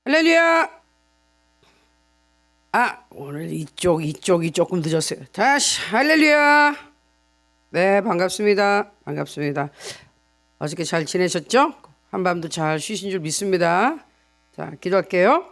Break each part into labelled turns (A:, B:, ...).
A: 할렐루야. 오늘 이쪽이 조금 늦었어요. 다시 할렐루야. 네, 반갑습니다. 어저께 잘 지내셨죠? 한밤도 잘 쉬신 줄 믿습니다. 자, 기도할게요.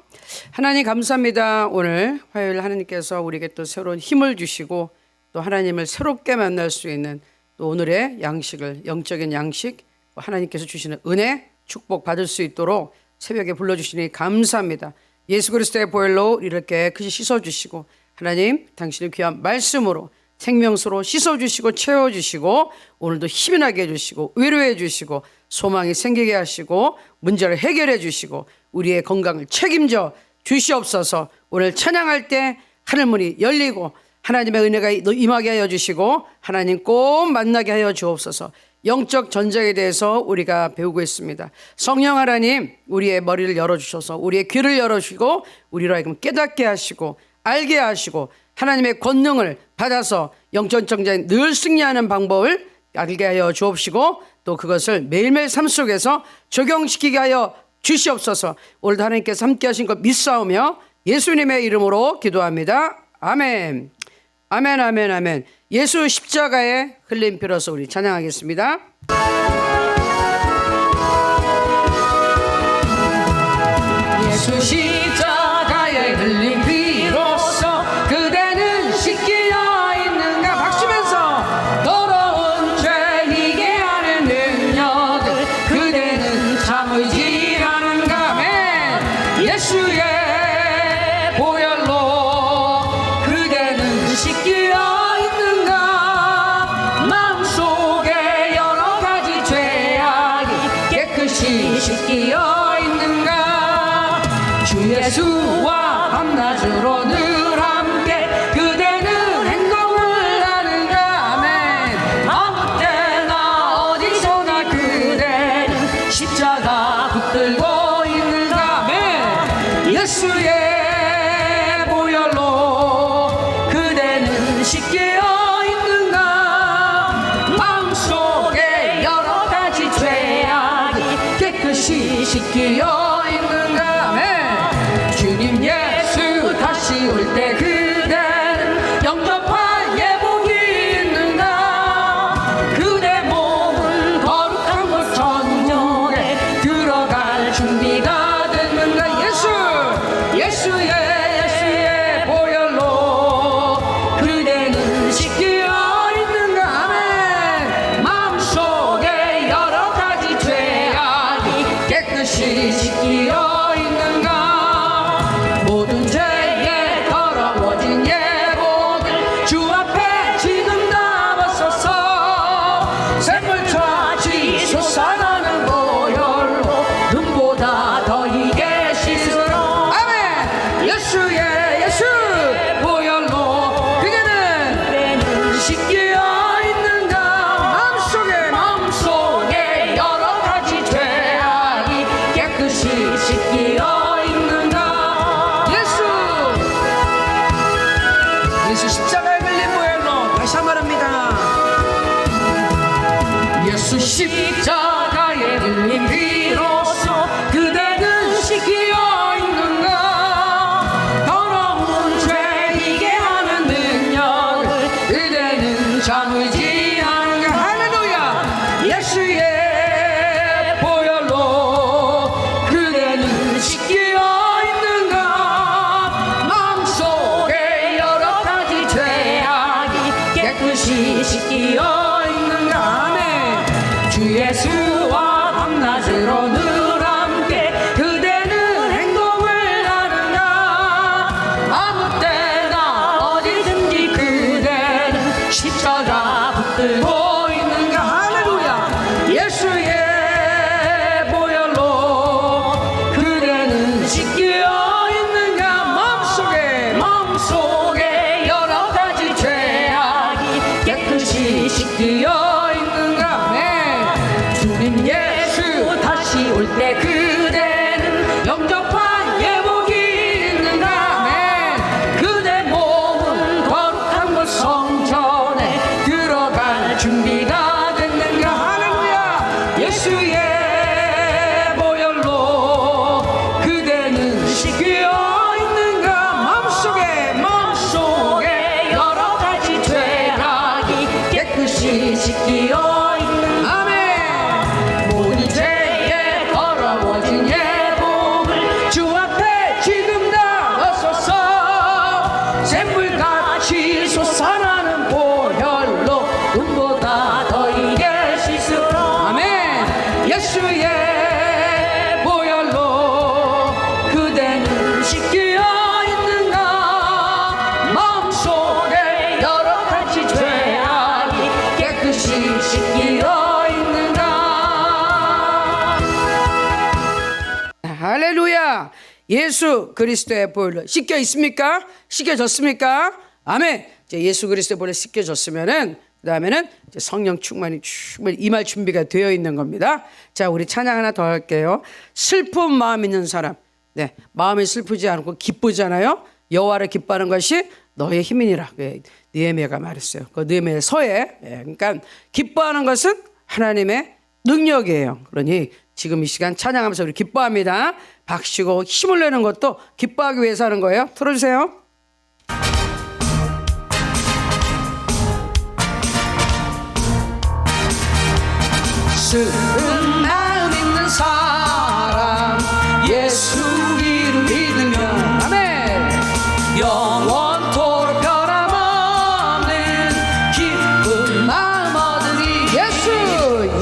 A: 하나님 감사합니다. 오늘 화요일 하나님께서 우리에게 또 새로운 힘을 주시고 또 하나님을 새롭게 만날 수 있는 또 오늘의 양식을, 영적인 양식, 하나님께서 주시는 은혜, 축복 받을 수 있도록 새벽에 불러주시니 감사합니다. 예수 그리스도의 보혈로 이렇게 깨끗이 씻어주시고 하나님 당신의 귀한 말씀으로 생명수로 씻어주시고 채워주시고 오늘도 힘이 나게 해주시고 위로해 주시고 소망이 생기게 하시고 문제를 해결해 주시고 우리의 건강을 책임져 주시옵소서. 오늘 찬양할 때 하늘문이 열리고 하나님의 은혜가 임하게 하여 주시고 하나님 꼭 만나게 하여 주옵소서. 영적 전쟁에 대해서 우리가 배우고 있습니다. 성령 하나님 우리의 머리를 열어주셔서 우리의 귀를 열어주시고 우리로 하여금 깨닫게 하시고 알게 하시고 하나님의 권능을 받아서 영적 전쟁에 늘 승리하는 방법을 알게 하여 주옵시고 또 그것을 매일매일 삶 속에서 적용시키게 하여 주시옵소서. 오늘도 하나님께서 함께 하신 것 믿사오며 예수님의 이름으로 기도합니다. 아멘. 아멘, 아멘, 아멘. 예수 십자가에 흘린 피로서 우리 찬양하겠습니다. 예수 십자가에 흘린 피로서 그대는 씻기어 있는가. 박수면서 더러운 죄 이게 하는 능력을 그대는 참으지 않은가. 아멘. 예수의 보혈로 그대는 씻기어 있는가. 마음속에 여러 가지 죄악이 깨끗이 씻기어 있는가. 주 예수와 밤낮으로 늘 함께 그대는 행동을 하는가. 아멘. 아무 때나 어디서나 그대는 십자가 붙들고 있는가. 아멘. 예수의 보혈로 그대는 씻기어 있는가. 마음속에 여러 가지 죄악이 깨끗이 씻기어 있는가. 아멘. 주님 예수 다시 올 때 그대는 영접할 예복이 있는가. 그대 몸은 거룩한 곳 전전에 들어갈 준비가 됐는가. 예수의 보혈로 그대는 씻기어 있는가. 아멘. 마음속에 여러 가지 죄악이 깨끗이 씻기어 있는가. 모든 죄에 더러워진 예복을 주 앞에 지금 다 벗어서 샘물같이 솟아나는 보혈로 눈보다 더 이게 씻으러. 아멘. 씻겨 있는가 마음속에 여러 가지 죄악이 깨끗이 씻겨 있는가. 할렐루야. 예수 그리스도의 보혈로 씻겨 있습니까? 씻겨졌습니까? 아멘. 이제 예수 그리스도의 보혈로 씻겨졌으면은 그 다음에는 성령 충만히 임할 준비가 되어 있는 겁니다. 자, 우리 찬양 하나 더 할게요. 슬픈 마음 있는 사람. 네, 마음이 슬프지 않고 기쁘잖아요. 여호와를 기뻐하는 것이 너의 힘이니라. 느헤미야가 말했어요. 그 느헤미야 서에. 그러니까 기뻐하는 것은 하나님의 능력이에요. 그러니 지금 이 시간 찬양하면서 우리 기뻐합니다. 박수고 힘을 내는 것도 기뻐하기 위해서 하는 거예요. 틀어주세요. 슬픈 마음 있는 사람 예수 이름 믿으면 아멘. 영원토록 변함없는 기쁜 마음 얻으리.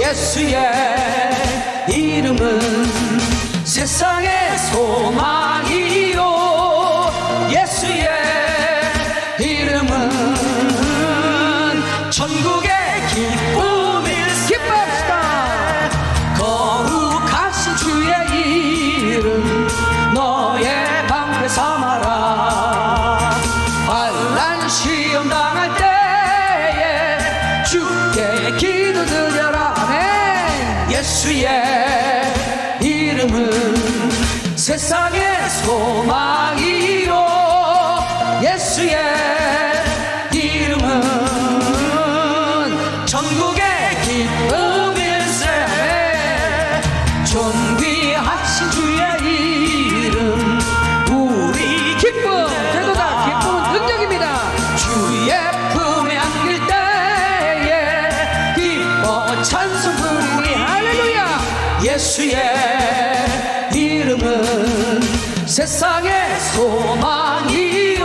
A: 예수의 이름은 세상의 소망이요. 예수의 이름은 천국의 기쁨일세. 거룩하신 주의 이름 너의 방패 삼아라. 환난 시험 당할 때에 주께 기도드려라. 아멘. 예수의 이름은 세상의 소망이요. 예수의 이름은 전국의 기쁨일세. 존귀하신 주의 이름 우리 기쁨 되도다. 기쁨은 능력입니다. 주의 품에 안길 때에 기뻐 찬송 부르니. 할렐루야. 예수의 이름은 세상의 소망이요.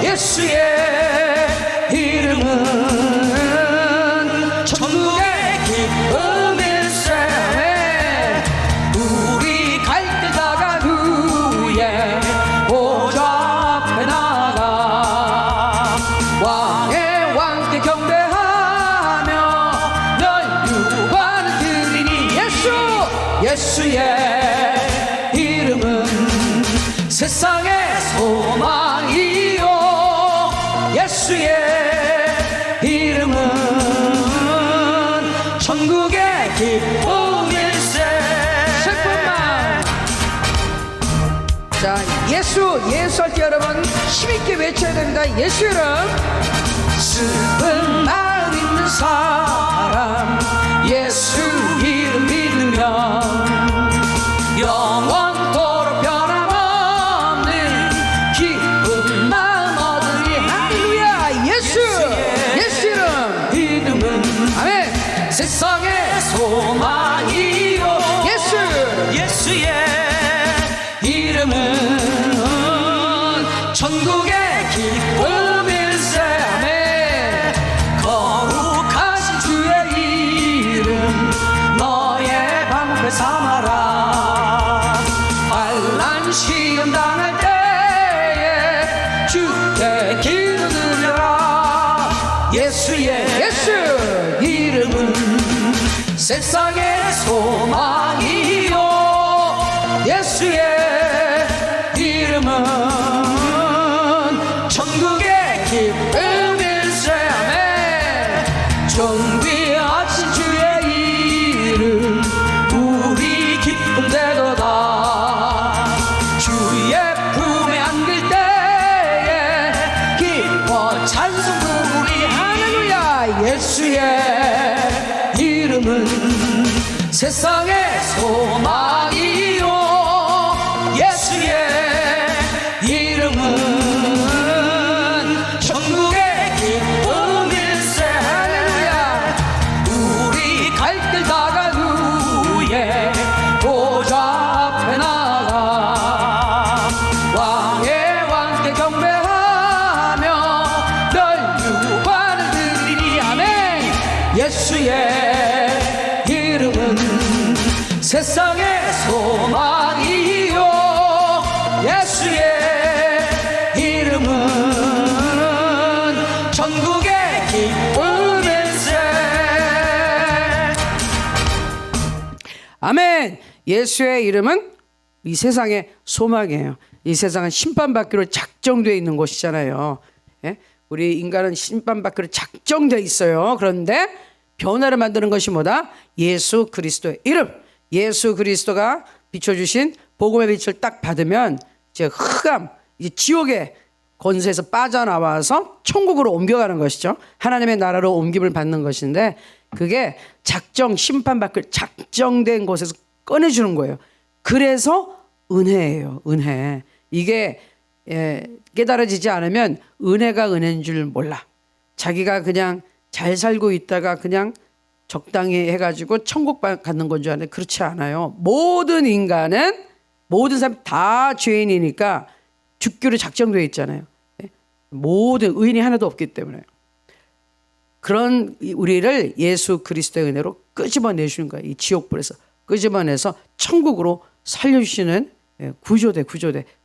A: 예수의 이름은 천국의 기쁨일세. 우리 갈 길 다간 후에 보좌 앞에 나가 왕의 왕께 경배하며 널 유관을 드리니. 예수의 이름은 세상의 소망이요. 예수의 이름은 천국의 기쁨일세. 슬픈 마음. 자, 예수 할 때 여러분 힘있게 외쳐야 됩니다. 예수 이름. 슬픈 마음 있는 사람 예수 이름 믿으면 영원토록 변함없는 기쁜 마음 얻으리. 할렐루야. 예수 이름은 아멘. 세상의 소망이요. 예수의 이름은 천국의 기쁨일세. 아멘. 거룩하신 주의 이름 너의 방패 삼아라. 환난 시험 당할 때에 주께 기도드려라. 예수의 이름은 세상의 소망이요. 예수의 이름은 천국의 기쁨일세. 아멘. 존귀하신 주의 이름 우리 기쁨 되도다. 주의 품에 안길 때에 기뻐 찬송 부르리. 할렐루야. 예수의 이름은 세상의 소망이요. 예수의 이름은 천국의 기쁨일세. 할렐루야. 우리 갈 길 다간 후에 보좌 앞에 나가 왕의 왕께 경배하며 널 유관을 드리니. 아멘. 예수의 이름은 세상의 소망이요. 아멘. 예수의 이름은 이 세상의 소망이에요. 이 세상은 심판받기로 작정되어 있는 곳이잖아요. 예? 우리 인간은 심판받기로 작정되어 있어요. 그런데 변화를 만드는 것이 뭐다? 예수 그리스도의 이름. 예수 그리스도가 비춰주신 복음의 빛을 딱 받으면 이제 흑암, 이제 지옥의 권세에서 빠져나와서 천국으로 옮겨가는 것이죠. 하나님의 나라로 옮김을 받는 것인데 그게 작정, 심판받길 작정된 곳에서 꺼내주는 거예요. 그래서 은혜예요. 은혜. 이게 깨달아지지 않으면 은혜가 은혜인 줄 몰라. 자기가 그냥 잘 살고 있다가 그냥 적당히 해가지고 천국 갖는 건 줄 아는데 그렇지 않아요. 모든 인간은 모든 사람 다 죄인이니까 죽기로 작정되어 있잖아요. 모든 의인이 하나도 없기 때문에 그런 우리를 예수 그리스도의 은혜로 끄집어내주는 거예요. 이 지옥불에서 끄집어내서 천국으로 살려주시는 구조대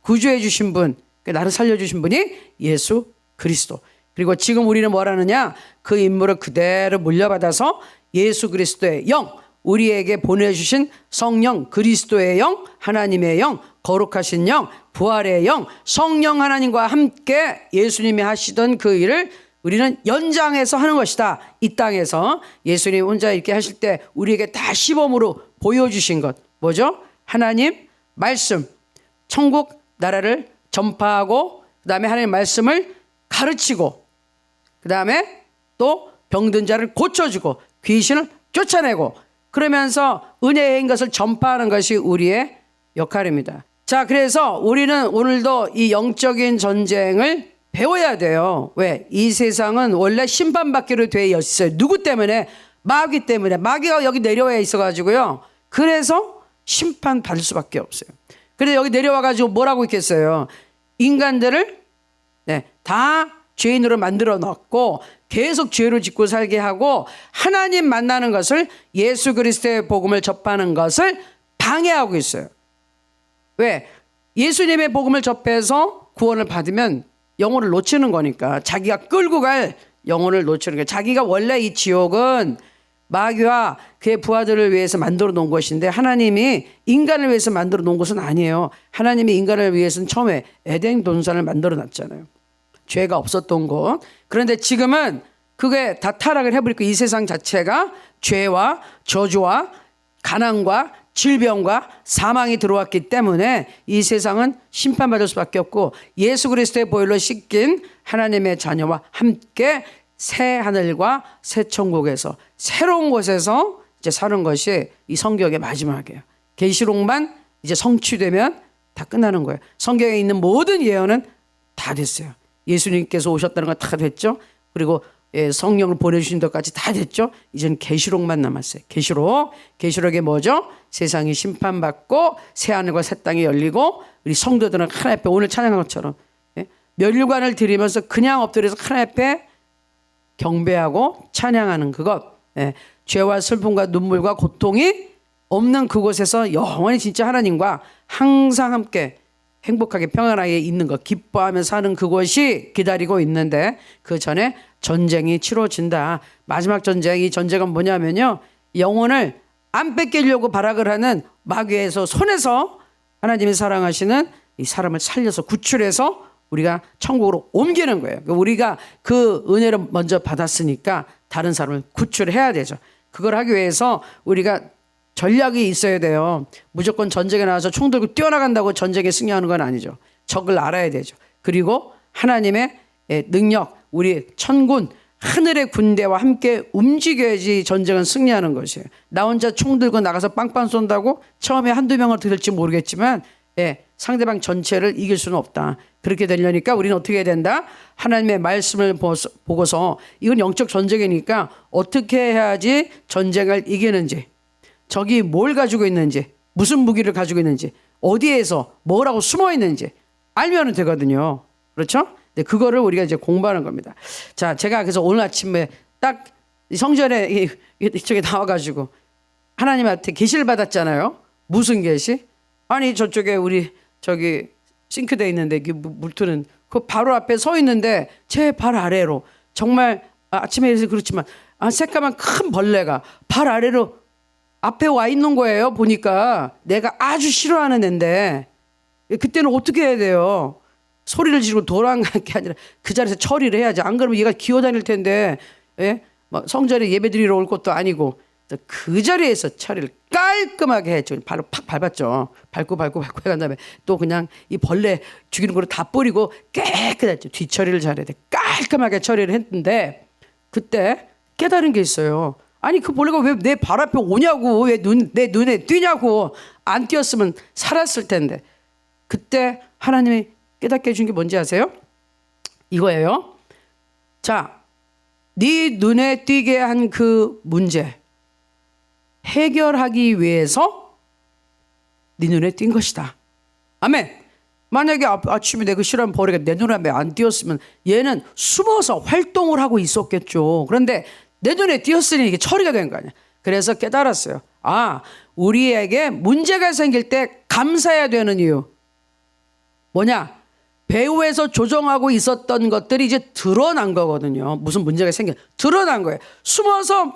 A: 구조해 주신 분, 나를 살려주신 분이 예수 그리스도. 그리고 지금 우리는 뭘 하느냐? 그 인물을 그대로 물려받아서 예수 그리스도의 영, 우리에게 보내주신 성령 그리스도의 영, 하나님의 영, 거룩하신 영, 부활의 영, 성령 하나님과 함께 예수님이 하시던 그 일을 우리는 연장해서 하는 것이다. 이 땅에서 예수님 혼자 이렇게 하실 때 우리에게 다 시범으로 보여주신 것 뭐죠? 하나님 말씀, 천국 나라를 전파하고 그 다음에 하나님 말씀을 가르치고 그 다음에 또 병든 자를 고쳐주고 귀신을 쫓아내고 그러면서 은혜인 것을 전파하는 것이 우리의 역할입니다. 자, 그래서 우리는 오늘도 이 영적인 전쟁을 배워야 돼요. 왜? 이 세상은 원래 심판받기로 되어 있어요. 누구 때문에? 마귀 때문에. 마귀가 여기 내려와 있어가지고요. 그래서 심판받을 수밖에 없어요. 그래서 여기 내려와가지고 뭐라고 있겠어요? 인간들을 다 죄인으로 만들어 놓고 계속 죄로 짓고 살게 하고 하나님 만나는 것을 예수 그리스도의 복음을 접하는 것을 방해하고 있어요. 왜? 예수님의 복음을 접해서 구원을 받으면 영혼을 놓치는 거니까 자기가 끌고 갈 영혼을 놓치는 거예요. 자기가 원래 이 지옥은 마귀와 그의 부하들을 위해서 만들어 놓은 것인데 하나님이 인간을 위해서 만들어 놓은 것은 아니에요. 하나님이 인간을 위해서는 처음에 에덴 동산을 만들어 놨잖아요. 죄가 없었던 곳. 그런데 지금은 그게 다 타락을 해버리고 이 세상 자체가 죄와 저주와 가난과 질병과 사망이 들어왔기 때문에 이 세상은 심판받을 수밖에 없고 예수 그리스도의 보혈로 씻긴 하나님의 자녀와 함께 새 하늘과 새 천국에서 새로운 곳에서 이제 사는 것이 이 성경의 마지막이에요. 계시록만 이제 성취되면 다 끝나는 거예요. 성경에 있는 모든 예언은 다 됐어요. 예수님께서 오셨다는 거 다 됐죠. 그리고 성령을 보내주신 것까지 다 됐죠. 이제는 계시록만 남았어요. 계시록이 뭐죠? 세상이 심판받고 새 하늘과 새 땅이 열리고 우리 성도들은 하나님 앞에 오늘 찬양한 것처럼 멸관을 드리면서 그냥 엎드려서 하나님 앞에 경배하고 찬양하는 그것. 죄와 슬픔과 눈물과 고통이 없는 그곳에서 영원히 진짜 하나님과 항상 함께 행복하게 평안하게 있는 것, 기뻐하며 사는 그것이 기다리고 있는데 그 전에 전쟁이 치러진다. 마지막 전쟁, 이 전쟁은 뭐냐면요, 영혼을 안 뺏기려고 발악을 하는 마귀에서 손에서 하나님이 사랑하시는 이 사람을 살려서 구출해서 우리가 천국으로 옮기는 거예요. 우리가 그 은혜를 먼저 받았으니까 다른 사람을 구출해야 되죠. 그걸 하기 위해서 우리가 전략이 있어야 돼요. 무조건 전쟁에 나와서 총 들고 뛰어나간다고 전쟁에 승리하는 건 아니죠. 적을 알아야 되죠. 그리고 하나님의 능력, 우리 천군, 하늘의 군대와 함께 움직여야지 전쟁은 승리하는 것이에요. 나 혼자 총 들고 나가서 빵빵 쏜다고 처음에 한두 명을 들을지 모르겠지만 상대방 전체를 이길 수는 없다. 그렇게 되려니까 우리는 어떻게 해야 된다? 하나님의 말씀을 보고서 이건 영적 전쟁이니까 어떻게 해야지 전쟁을 이기는지, 적이 뭘 가지고 있는지, 무슨 무기를 가지고 있는지, 어디에서 뭐라고 숨어 있는지 알면 되거든요. 그렇죠? 네, 그거를 우리가 이제 공부하는 겁니다. 자, 제가 그래서 오늘 아침에 딱 성전에 이쪽에 나와가지고 하나님한테 계시를 받았잖아요. 무슨 계시? 아니 저쪽에 우리 저기 싱크대에 있는데 물투는 그 바로 앞에 서 있는데 제 발 아래로 정말 아침에 해서 그렇지만 새까만 큰 벌레가 발 아래로 앞에 와 있는 거예요. 보니까 내가 아주 싫어하는 애인데 그때는 어떻게 해야 돼요? 소리를 지르고 도망갈 게 아니라 그 자리에서 처리를 해야지. 안 그러면 얘가 기어다닐 텐데, 예? 뭐 성전에 예배드리러 올 것도 아니고 그 자리에서 처리를 깔끔하게 했죠. 바로 팍 밟았죠. 밟고 해간 다음에 또 그냥 이 벌레 죽이는 거를 다 뿌리고 깨끗했죠. 뒤처리를 잘해야 돼. 깔끔하게 처리를 했는데 그때 깨달은 게 있어요. 아니 그 벌레가 왜 내 발 앞에 오냐고, 왜 내 눈에 띄냐고. 안 띄었으면 살았을 텐데. 그때 하나님이 깨닫게 해준 게 뭔지 아세요? 이거예요. 자, 네 눈에 띄게 한 그 문제 해결하기 위해서 네 눈에 띈 것이다. 아멘. 만약에 아침에 내가 싫어하는 벌레가 내 눈앞에 안 띄었으면 얘는 숨어서 활동을 하고 있었겠죠. 그런데 내 눈에 띄었으니 이게 처리가 된 거 아니야. 그래서 깨달았어요. 아, 우리에게 문제가 생길 때 감사해야 되는 이유 뭐냐? 배후에서 조정하고 있었던 것들이 이제 드러난 거거든요. 무슨 문제가 드러난 거예요. 숨어서 막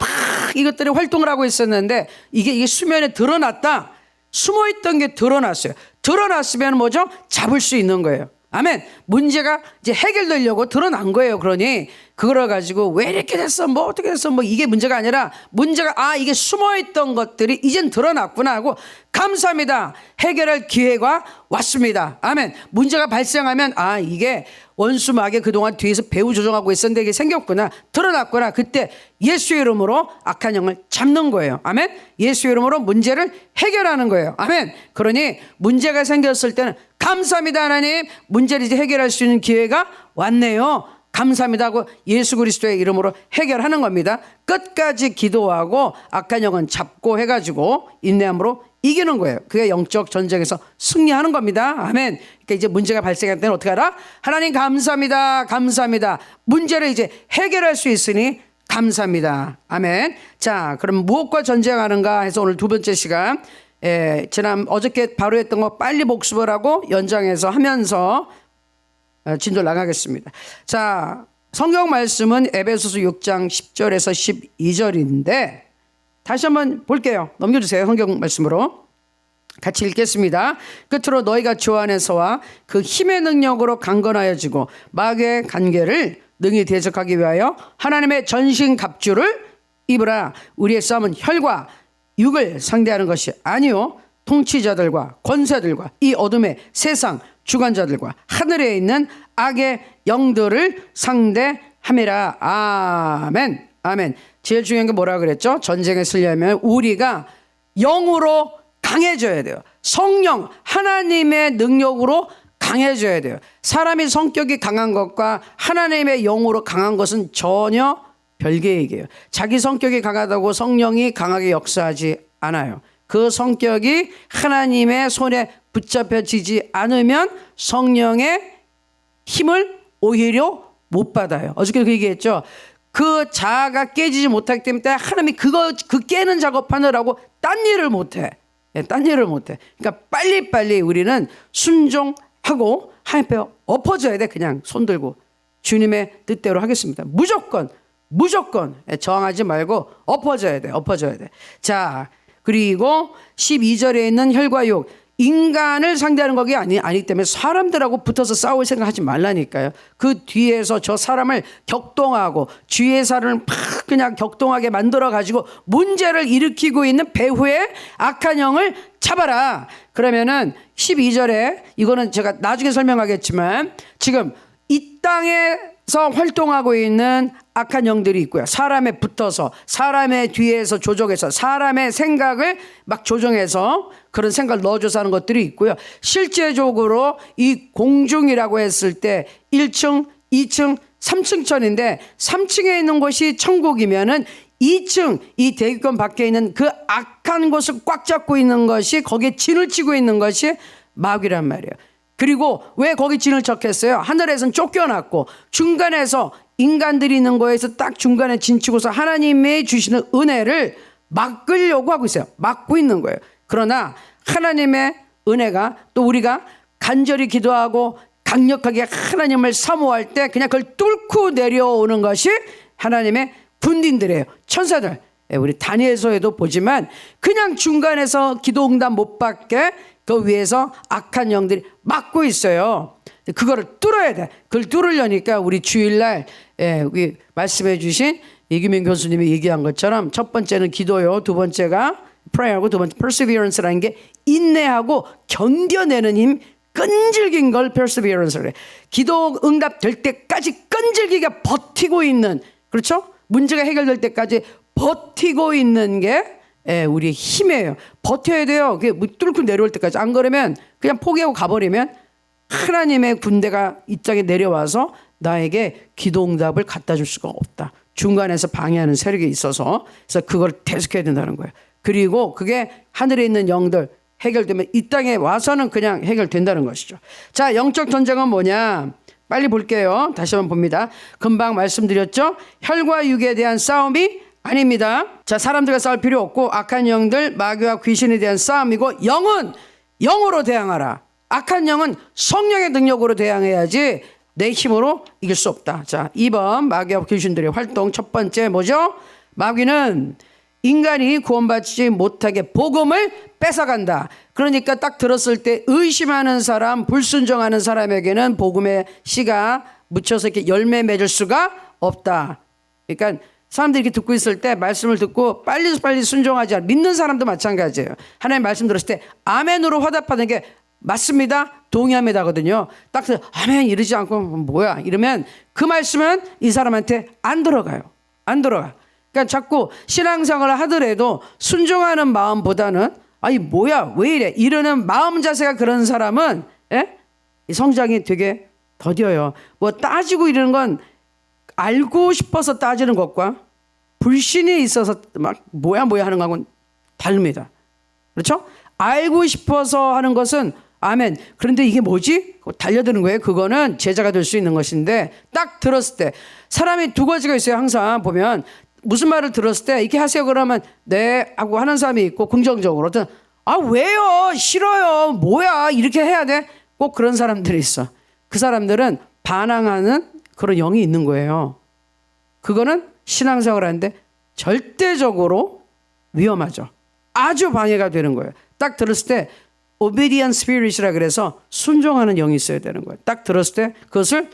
A: 이것들이 활동을 하고 있었는데 이게 수면에 드러났다. 숨어있던 게 드러났어요. 드러났으면 뭐죠? 잡을 수 있는 거예요. 아멘. 문제가 이제 해결되려고 드러난 거예요. 그러니 그걸 가지고 왜 이렇게 됐어? 뭐 어떻게 됐어? 뭐 이게 문제가 아니라 문제가 이게 숨어있던 것들이 이젠 드러났구나 하고 감사합니다. 해결할 기회가 왔습니다. 아멘. 문제가 발생하면 이게 원수 마귀 그동안 뒤에서 배후 조정하고 있었는데 이게 생겼구나. 드러났구나. 그때 예수의 이름으로 악한 영을 잡는 거예요. 아멘. 예수의 이름으로 문제를 해결하는 거예요. 아멘. 그러니 문제가 생겼을 때는 감사합니다. 하나님. 문제를 이제 해결할 수 있는 기회가 왔네요. 감사합니다 하고 예수 그리스도의 이름으로 해결하는 겁니다. 끝까지 기도하고 악한 영은 잡고 해가지고 인내함으로 이기는 거예요. 그게 영적 전쟁에서 승리하는 겁니다. 아멘. 그러니까 이제 문제가 발생할 때는 어떻게 하라? 하나님 감사합니다. 감사합니다. 문제를 이제 해결할 수 있으니 감사합니다. 아멘. 자, 그럼 무엇과 전쟁하는가 해서 오늘 두 번째 시간 어저께 바로 했던 거 빨리 복습을 하고 연장해서 하면서 진도 나가겠습니다. 자, 성경 말씀은 에베소서 6장 10절에서 12절인데 다시 한번 볼게요. 넘겨주세요. 성경 말씀으로 같이 읽겠습니다. 끝으로 너희가 주 안에서와 그 힘의 능력으로 강건하여지고 마귀의 관계를 능히 대적하기 위하여 하나님의 전신 갑주를 입으라. 우리의 싸움은 혈과 육을 상대하는 것이 아니요 통치자들과 권세들과 이 어둠의 세상 주관자들과 하늘에 있는 악의 영들을 상대함이라. 아멘. 아멘. 제일 중요한 게 뭐라 그랬죠? 전쟁에 쓰려면 우리가 영으로 강해져야 돼요. 성령 하나님의 능력으로 강해져야 돼요. 사람이 성격이 강한 것과 하나님의 영으로 강한 것은 전혀 별개의 얘기예요. 자기 성격이 강하다고 성령이 강하게 역사하지 않아요. 그 성격이 하나님의 손에 붙잡혀지지 않으면 성령의 힘을 오히려 못 받아요. 어저께 그 얘기했죠. 그 자아가 깨지지 못하기 때문에 하나님이 그 깨는 작업하느라고 딴 일을 못해. 딴 일을 못해. 그러니까 빨리빨리 우리는 순종하고 하나님 앞에 엎어져야 돼. 그냥 손 들고 주님의 뜻대로 하겠습니다. 무조건 저항하지 말고 엎어져야 돼. 자, 그리고 12절에 있는 혈과 육, 인간을 상대하는 것이 아니기 때문에 사람들하고 붙어서 싸울 생각하지 말라니까요. 그 뒤에서 저 사람을 격동하고 주위의 사람을 팍 그냥 격동하게 만들어 가지고 문제를 일으키고 있는 배후의 악한 영을 잡아라. 그러면은 12절에 이거는 제가 나중에 설명하겠지만 지금 이 땅에서 활동하고 있는 악한 영들이 있고요. 사람에 붙어서 사람의 뒤에서 조종해서 사람의 생각을 막 조정해서 그런 생각을 넣어줘서 하는 것들이 있고요. 실제적으로 이 공중이라고 했을 때 1층, 2층, 3층 천인데 3층에 있는 곳이 천국이면은 2층 이 대기권 밖에 있는 그 악한 곳을 꽉 잡고 있는 것이 거기에 진을 치고 있는 것이 마귀란 말이에요. 그리고 왜 거기 진을 쳤겠어요? 하늘에서는 쫓겨났고 중간에서 인간들이 있는 거에서 딱 중간에 진치고서 하나님의 주시는 은혜를 막으려고 하고 있어요. 막고 있는 거예요. 그러나 하나님의 은혜가 또 우리가 간절히 기도하고 강력하게 하나님을 사모할 때 그냥 그걸 뚫고 내려오는 것이 하나님의 군인들이에요. 천사들. 우리 다니엘서에도 보지만 그냥 중간에서 기도 응답 못 받게 그 위에서 악한 영들이 막고 있어요. 그거를 뚫어야 돼. 그걸 뚫으려니까 우리 주일날 우리 말씀해 주신 이규민 교수님이 얘기한 것처럼 첫 번째는 기도요, 두 번째가 prayer하고 두 번째 perseverance라는 게 인내하고 견뎌내는 힘, 끈질긴 걸 perseverance를 해. 기도 응답 될 때까지 끈질기게 버티고 있는, 그렇죠? 문제가 해결될 때까지 버티고 있는 게 우리의 힘이에요. 버텨야 돼요. 그게 뚫고 내려올 때까지. 안 그러면 그냥 포기하고 가버리면 하나님의 군대가 이 땅에 내려와서 나에게 기도 응답을 갖다 줄 수가 없다. 중간에서 방해하는 세력이 있어서, 그래서 그걸 계속해야 된다는 거예요. 그리고 그게 하늘에 있는 영들 해결되면 이 땅에 와서는 그냥 해결된다는 것이죠. 자, 영적 전쟁은 뭐냐? 빨리 볼게요. 다시 한번 봅니다. 금방 말씀드렸죠? 혈과 육에 대한 싸움이 아닙니다. 자, 사람들과 싸울 필요 없고 악한 영들, 마귀와 귀신에 대한 싸움이고, 영은 영으로 대항하라. 악한 영은 성령의 능력으로 대항해야지 내 힘으로 이길 수 없다. 자, 2번 마귀와 귀신들의 활동. 첫 번째 뭐죠? 마귀는 인간이 구원받지 못하게 복음을 뺏어간다. 그러니까 딱 들었을 때 의심하는 사람, 불순종하는 사람에게는 복음의 씨가 묻혀서 이렇게 열매 맺을 수가 없다. 그러니까 사람들이 이렇게 듣고 있을 때 말씀을 듣고 빨리 순종하지 않아. 믿는 사람도 마찬가지예요. 하나님 말씀 들었을 때 아멘으로 화답하는 게 맞습니다, 동의합니다거든요. 딱 아멘 이러지 않고 뭐야 이러면 그 말씀은 이 사람한테 안 들어가요. 안 들어가. 그러니까 자꾸 신앙생활을 하더라도 순종하는 마음보다는 아니 뭐야 왜 이래 이러는 마음 자세가 그런 사람은 이 성장이 되게 더뎌요. 뭐 따지고 이러는 건 알고 싶어서 따지는 것과 불신이 있어서 막 뭐야 하는 거하고는 다릅니다. 그렇죠? 알고 싶어서 하는 것은 아멘. 그런데 이게 뭐지? 달려드는 거예요. 그거는 제자가 될 수 있는 것인데 딱 들었을 때 사람이 두 가지가 있어요. 항상 보면 무슨 말을 들었을 때 이렇게 하세요 그러면 네 하고 하는 사람이 있고, 긍정적으로 어떤 아 왜요? 싫어요. 뭐야? 이렇게 해야 돼? 꼭 그런 사람들이 있어. 그 사람들은 반항하는 그런 영이 있는 거예요. 그거는 신앙생활 하는데 절대적으로 위험하죠. 아주 방해가 되는 거예요. 딱 들었을 때 obedient spirit이라 그래서 순종하는 영이 있어야 되는 거예요. 딱 들었을 때 그것을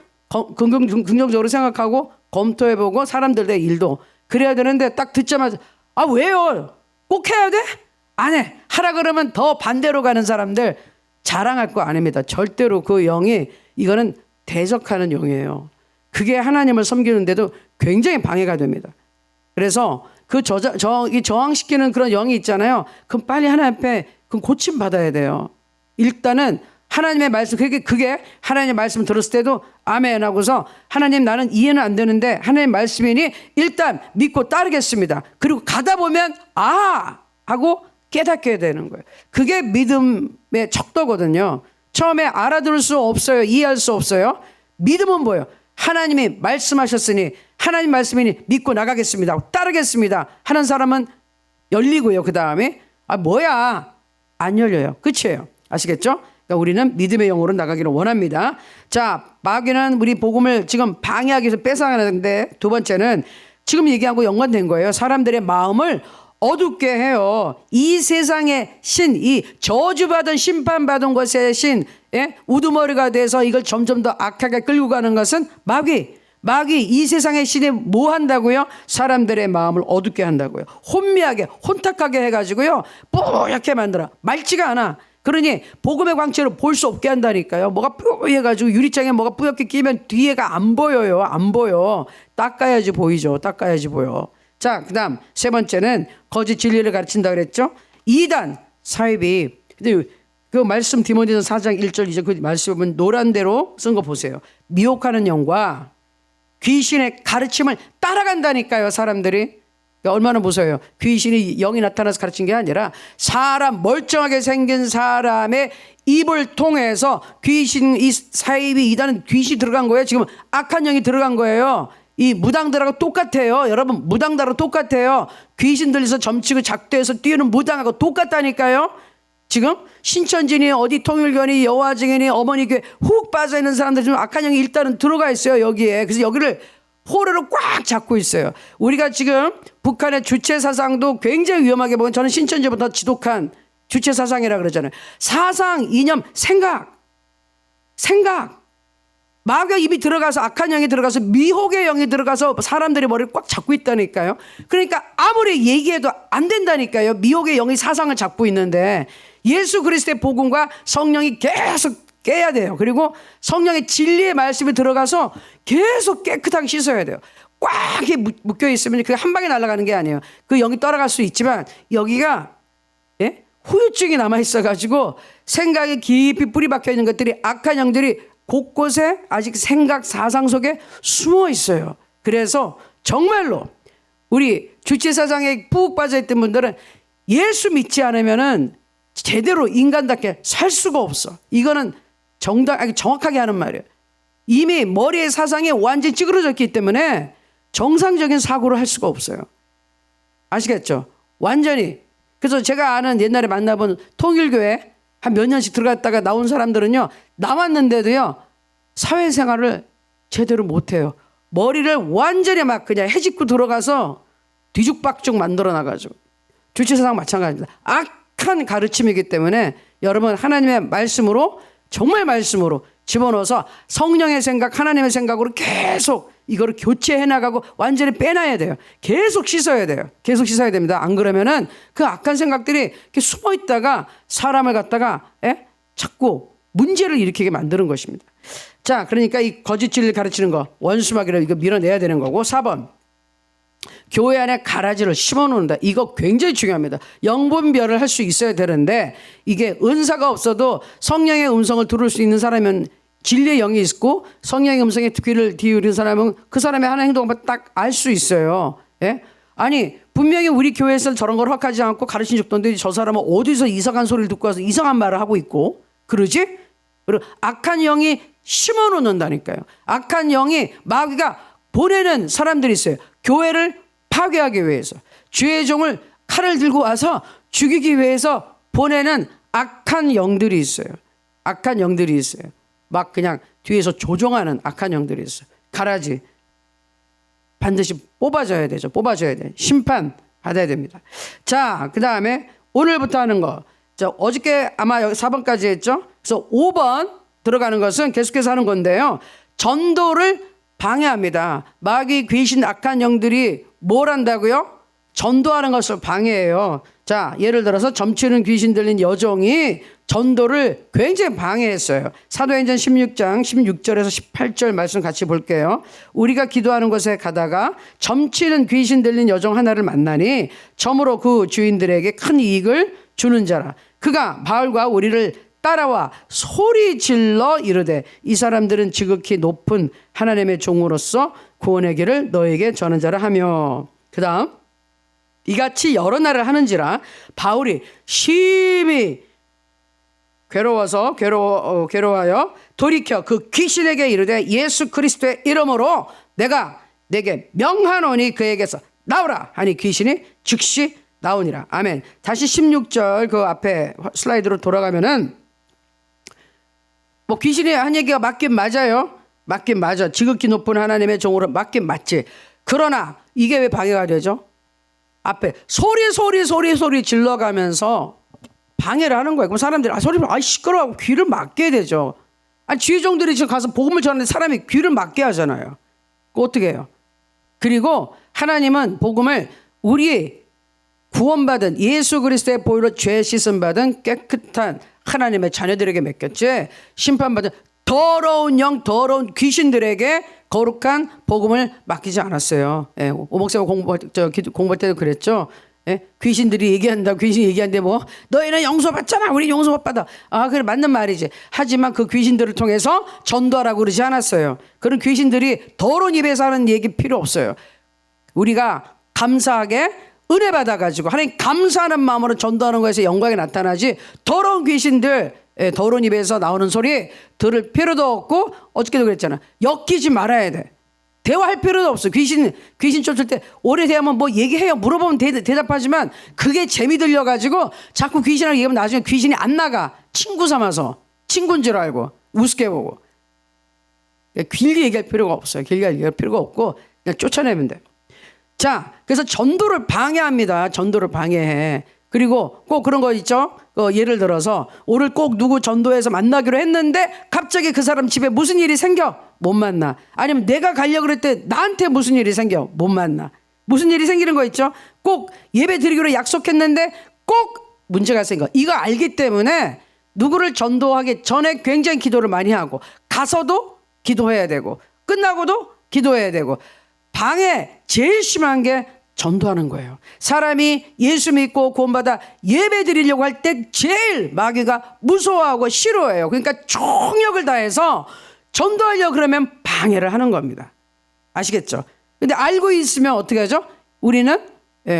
A: 긍정적으로 생각하고 검토해보고 사람들의 일도 그래야 되는데 딱 듣자마자 아 왜요? 꼭 해야 돼? 안 해. 하라 그러면 더 반대로 가는 사람들 자랑할 거 아닙니다. 절대로 그 영이 이거는 대적하는 영이에요. 그게 하나님을 섬기는데도 굉장히 방해가 됩니다. 그래서 그 저항시키는 그런 영이 있잖아요. 그럼 빨리 하나님 앞에 그럼 고침 받아야 돼요. 일단은 하나님의 말씀, 그게 하나님의 말씀 들었을 때도 아멘 하고서 하나님 나는 이해는 안 되는데 하나님 말씀이니 일단 믿고 따르겠습니다. 그리고 가다 보면 아 하고 깨닫게 되는 거예요. 그게 믿음의 척도거든요. 처음에 알아들을 수 없어요. 이해할 수 없어요. 믿음은 뭐예요? 하나님이 말씀하셨으니 하나님 말씀이니 믿고 나가겠습니다. 따르겠습니다. 하는 사람은 열리고요. 그 다음에 아 뭐야 안 열려요. 끝이에요. 아시겠죠? 그러니까 우리는 믿음의 영으로 나가기를 원합니다. 자, 마귀는 우리 복음을 지금 방해하기 위해서 뺏어가는데 두 번째는 지금 얘기한 거 연관된 거예요. 사람들의 마음을 어둡게 해요. 이 세상의 신, 이 저주받은 심판받은 것의 신, 우두머리가 돼서 이걸 점점 더 악하게 끌고 가는 것은 마귀 이 세상의 신이 뭐 한다고요? 사람들의 마음을 어둡게 한다고요. 혼미하게 혼탁하게 해가지고요 뿌옇게 만들어. 맑지가 않아. 그러니 복음의 광채를 볼 수 없게 한다니까요. 뭐가 뿌옇해가지고 유리창에 뭐가 뿌옇게 끼면 뒤에가 안 보여요. 안 보여. 닦아야지 보이죠. 닦아야지 보여. 자, 그 다음 세 번째는 거짓 진리를 가르친다 그랬죠. 이단 사이비. 근데 그 말씀 디모데전서 4장 1절 2절 그 말씀은 노란 대로 쓴 거 보세요. 미혹하는 영과 귀신의 가르침을 따라간다니까요. 사람들이. 얼마나 무서워요. 귀신이 영이 나타나서 가르친 게 아니라 사람 멀쩡하게 생긴 사람의 입을 통해서 귀신 이 사이비 이단은 귀신이 들어간 거예요. 지금 악한 영이 들어간 거예요. 이 무당들하고 똑같아요. 여러분 무당들하고 똑같아요. 귀신 들려서 점치고 작대해서 뛰는 무당하고 똑같다니까요. 지금 신천지니 어디 통일교니 여화증이니 어머니 교회 훅 빠져있는 사람들 중 악한 영이 일단은 들어가 있어요. 여기에. 그래서 여기를 포로로 꽉 잡고 있어요. 우리가 지금 북한의 주체 사상도 굉장히 위험하게 보면 저는 신천지보다 지독한 주체 사상이라 그러잖아요. 사상, 이념, 생각. 마귀가 입이 들어가서 악한 영이 들어가서 미혹의 영이 들어가서 사람들이 머리를 꽉 잡고 있다니까요. 그러니까 아무리 얘기해도 안 된다니까요. 미혹의 영이 사상을 잡고 있는데 예수 그리스도의 복음과 성령이 계속 깨야 돼요. 그리고 성령의 진리의 말씀이 들어가서 계속 깨끗하게 씻어야 돼요. 꽉 묶여 있으면 그게 한 방에 날아가는 게 아니에요. 그 영이 떠나갈 수 있지만 여기가 후유증이 남아 있어가지고 생각에 깊이 뿌리 박혀 있는 것들이 악한 영들이 곳곳에 아직 생각 사상 속에 숨어 있어요. 그래서 정말로 우리 주체사상에 푹 빠져있던 분들은 예수 믿지 않으면은 제대로 인간답게 살 수가 없어. 이거는 정확하게 하는 말이에요. 이미 머리의 사상이 완전히 찌그러졌기 때문에 정상적인 사고를 할 수가 없어요. 아시겠죠? 완전히. 그래서 제가 아는 옛날에 만나본 통일교회 한 몇 년씩 들어갔다가 나온 사람들은요, 나왔는데도요, 사회생활을 제대로 못해요. 머리를 완전히 막 그냥 해집고 들어가서 뒤죽박죽 만들어 나가지고. 주체사상 마찬가지입니다. 악한 가르침이기 때문에 여러분 하나님의 말씀으로, 정말 말씀으로 집어넣어서 성령의 생각, 하나님의 생각으로 계속 이거를 교체해 나가고 완전히 빼놔야 돼요. 계속 씻어야 돼요. 계속 씻어야 됩니다. 안 그러면은 그 악한 생각들이 이렇게 숨어 있다가 사람을 갖다가 자꾸 문제를 일으키게 만드는 것입니다. 자, 그러니까 이 거짓 진리를 가르치는 거, 원수마귀를 이거 밀어내야 되는 거고. 4번. 교회 안에 가라지를 심어 놓는다. 이거 굉장히 중요합니다. 영분별을 할 수 있어야 되는데 이게 은사가 없어도 성령의 음성을 들을 수 있는 사람은 진리의 영이 있고 성령의 음성에 귀를 기울이는 사람은 그 사람의 하는 행동을 딱 알 수 있어요. 예? 아니 분명히 우리 교회에서는 저런 걸 허락하지 않고 가르친 적도 없는데 저 사람은 어디서 이상한 소리를 듣고 와서 이상한 말을 하고 있고 그러지? 그리고 악한 영이 심어 놓는다니까요. 악한 영이 마귀가 보내는 사람들이 있어요. 교회를 파괴하기 위해서 주의 종을 칼을 들고 와서 죽이기 위해서 보내는 악한 영들이 있어요. 악한 영들이 있어요. 막 그냥 뒤에서 조종하는 악한 영들이 있어요. 가라지 반드시 뽑아줘야 되죠. 뽑아줘야 돼. 심판 받아야 됩니다. 자, 그 다음에 오늘부터 하는 거. 자, 어저께 아마 4번까지 했죠. 그래서 5번 들어가는 것은 계속해서 하는 건데요. 전도를 방해합니다. 마귀, 귀신, 악한 영들이 뭘 한다고요? 전도하는 것을 방해해요. 자, 예를 들어서 점치는 귀신 들린 여종이 전도를 굉장히 방해했어요. 사도행전 16장 16절에서 18절 말씀 같이 볼게요. 우리가 기도하는 곳에 가다가 점치는 귀신 들린 여종 하나를 만나니 점으로 그 주인들에게 큰 이익을 주는 자라. 그가 바울과 우리를 따라와 소리 질러 이르되 이 사람들은 지극히 높은 하나님의 종으로서 구원의 길을 너에게 전한 자라 하며. 그 다음 이같이 여러 날을 하는지라 바울이 심히 괴로워하여 돌이켜 그 귀신에게 이르되 예수 그리스도의 이름으로 내가 내게 명하노니 그에게서 나오라 하니 귀신이 즉시 나오니라. 아멘. 다시 16절 그 앞에 슬라이드로 돌아가면은 뭐 귀신이 한 얘기가 맞긴 맞아요. 맞긴 맞아. 지극히 높은 하나님의 종으로 맞긴 맞지. 그러나 이게 왜 방해가 되죠? 앞에 소리 질러가면서 방해를 하는 거예요. 그럼 사람들이 시끄러워 귀를 막게 되죠. 아니 지휘종들이 지금 가서 복음을 전하는데 사람이 귀를 막게 하잖아요. 어떻게 해요? 그리고 하나님은 복음을 우리 구원받은 예수 그리스도의 보혈로 죄 씻음 받은 깨끗한 하나님의 자녀들에게 맡겼지 심판받은 더러운 영, 더러운 귀신들에게 거룩한 복음을 맡기지 않았어요. 예, 오목사가 공부할 때도 그랬죠. 예? 귀신들이 얘기한다. 귀신이 얘기하는데 뭐 너희는 용서받잖아. 우리 용서 못 받아. 아, 그래 맞는 말이지. 하지만 그 귀신들을 통해서 전도하라고 그러지 않았어요. 그런 귀신들이 더러운 입에서 하는 얘기 필요 없어요. 우리가 감사하게 은혜 받아가지고 하나님 감사하는 마음으로 전도하는 것에서 영광이 나타나지 더러운 귀신들 더러운 입에서 나오는 소리 들을 필요도 없고 어저께도 그랬잖아. 엮이지 말아야 돼. 대화할 필요도 없어. 귀신 쫓을 때 오래 대하면 뭐 얘기해요. 물어보면 대답하지만 그게 재미 들려가지고 자꾸 귀신하고 얘기하면 나중에 귀신이 안 나가. 친구 삼아서 친구인 줄 알고 우습게 보고 길게 얘기할 필요가 없어요. 길게 얘기할 필요가 없고 그냥 쫓아내면 돼. 자, 그래서 전도를 방해합니다. 전도를 방해해. 그리고 꼭 그런 거 있죠? 예를 들어서 오늘 꼭 누구 전도해서 만나기로 했는데 갑자기 그 사람 집에 무슨 일이 생겨? 못 만나. 아니면 내가 가려고 그랬대 나한테 무슨 일이 생겨? 못 만나. 무슨 일이 생기는 거 있죠? 꼭 예배 드리기로 약속했는데 꼭 문제가 생겨. 이거 알기 때문에 누구를 전도하기 전에 굉장히 기도를 많이 하고 가서도 기도해야 되고 끝나고도 기도해야 되고 방해 제일 심한 게 전도하는 거예요. 사람이 예수 믿고 구원받아 예배 드리려고 할 때 제일 마귀가 무서워하고 싫어해요. 그러니까 총력을 다해서 전도하려고 그러면 방해를 하는 겁니다. 아시겠죠? 근데 알고 있으면 어떻게 하죠? 우리는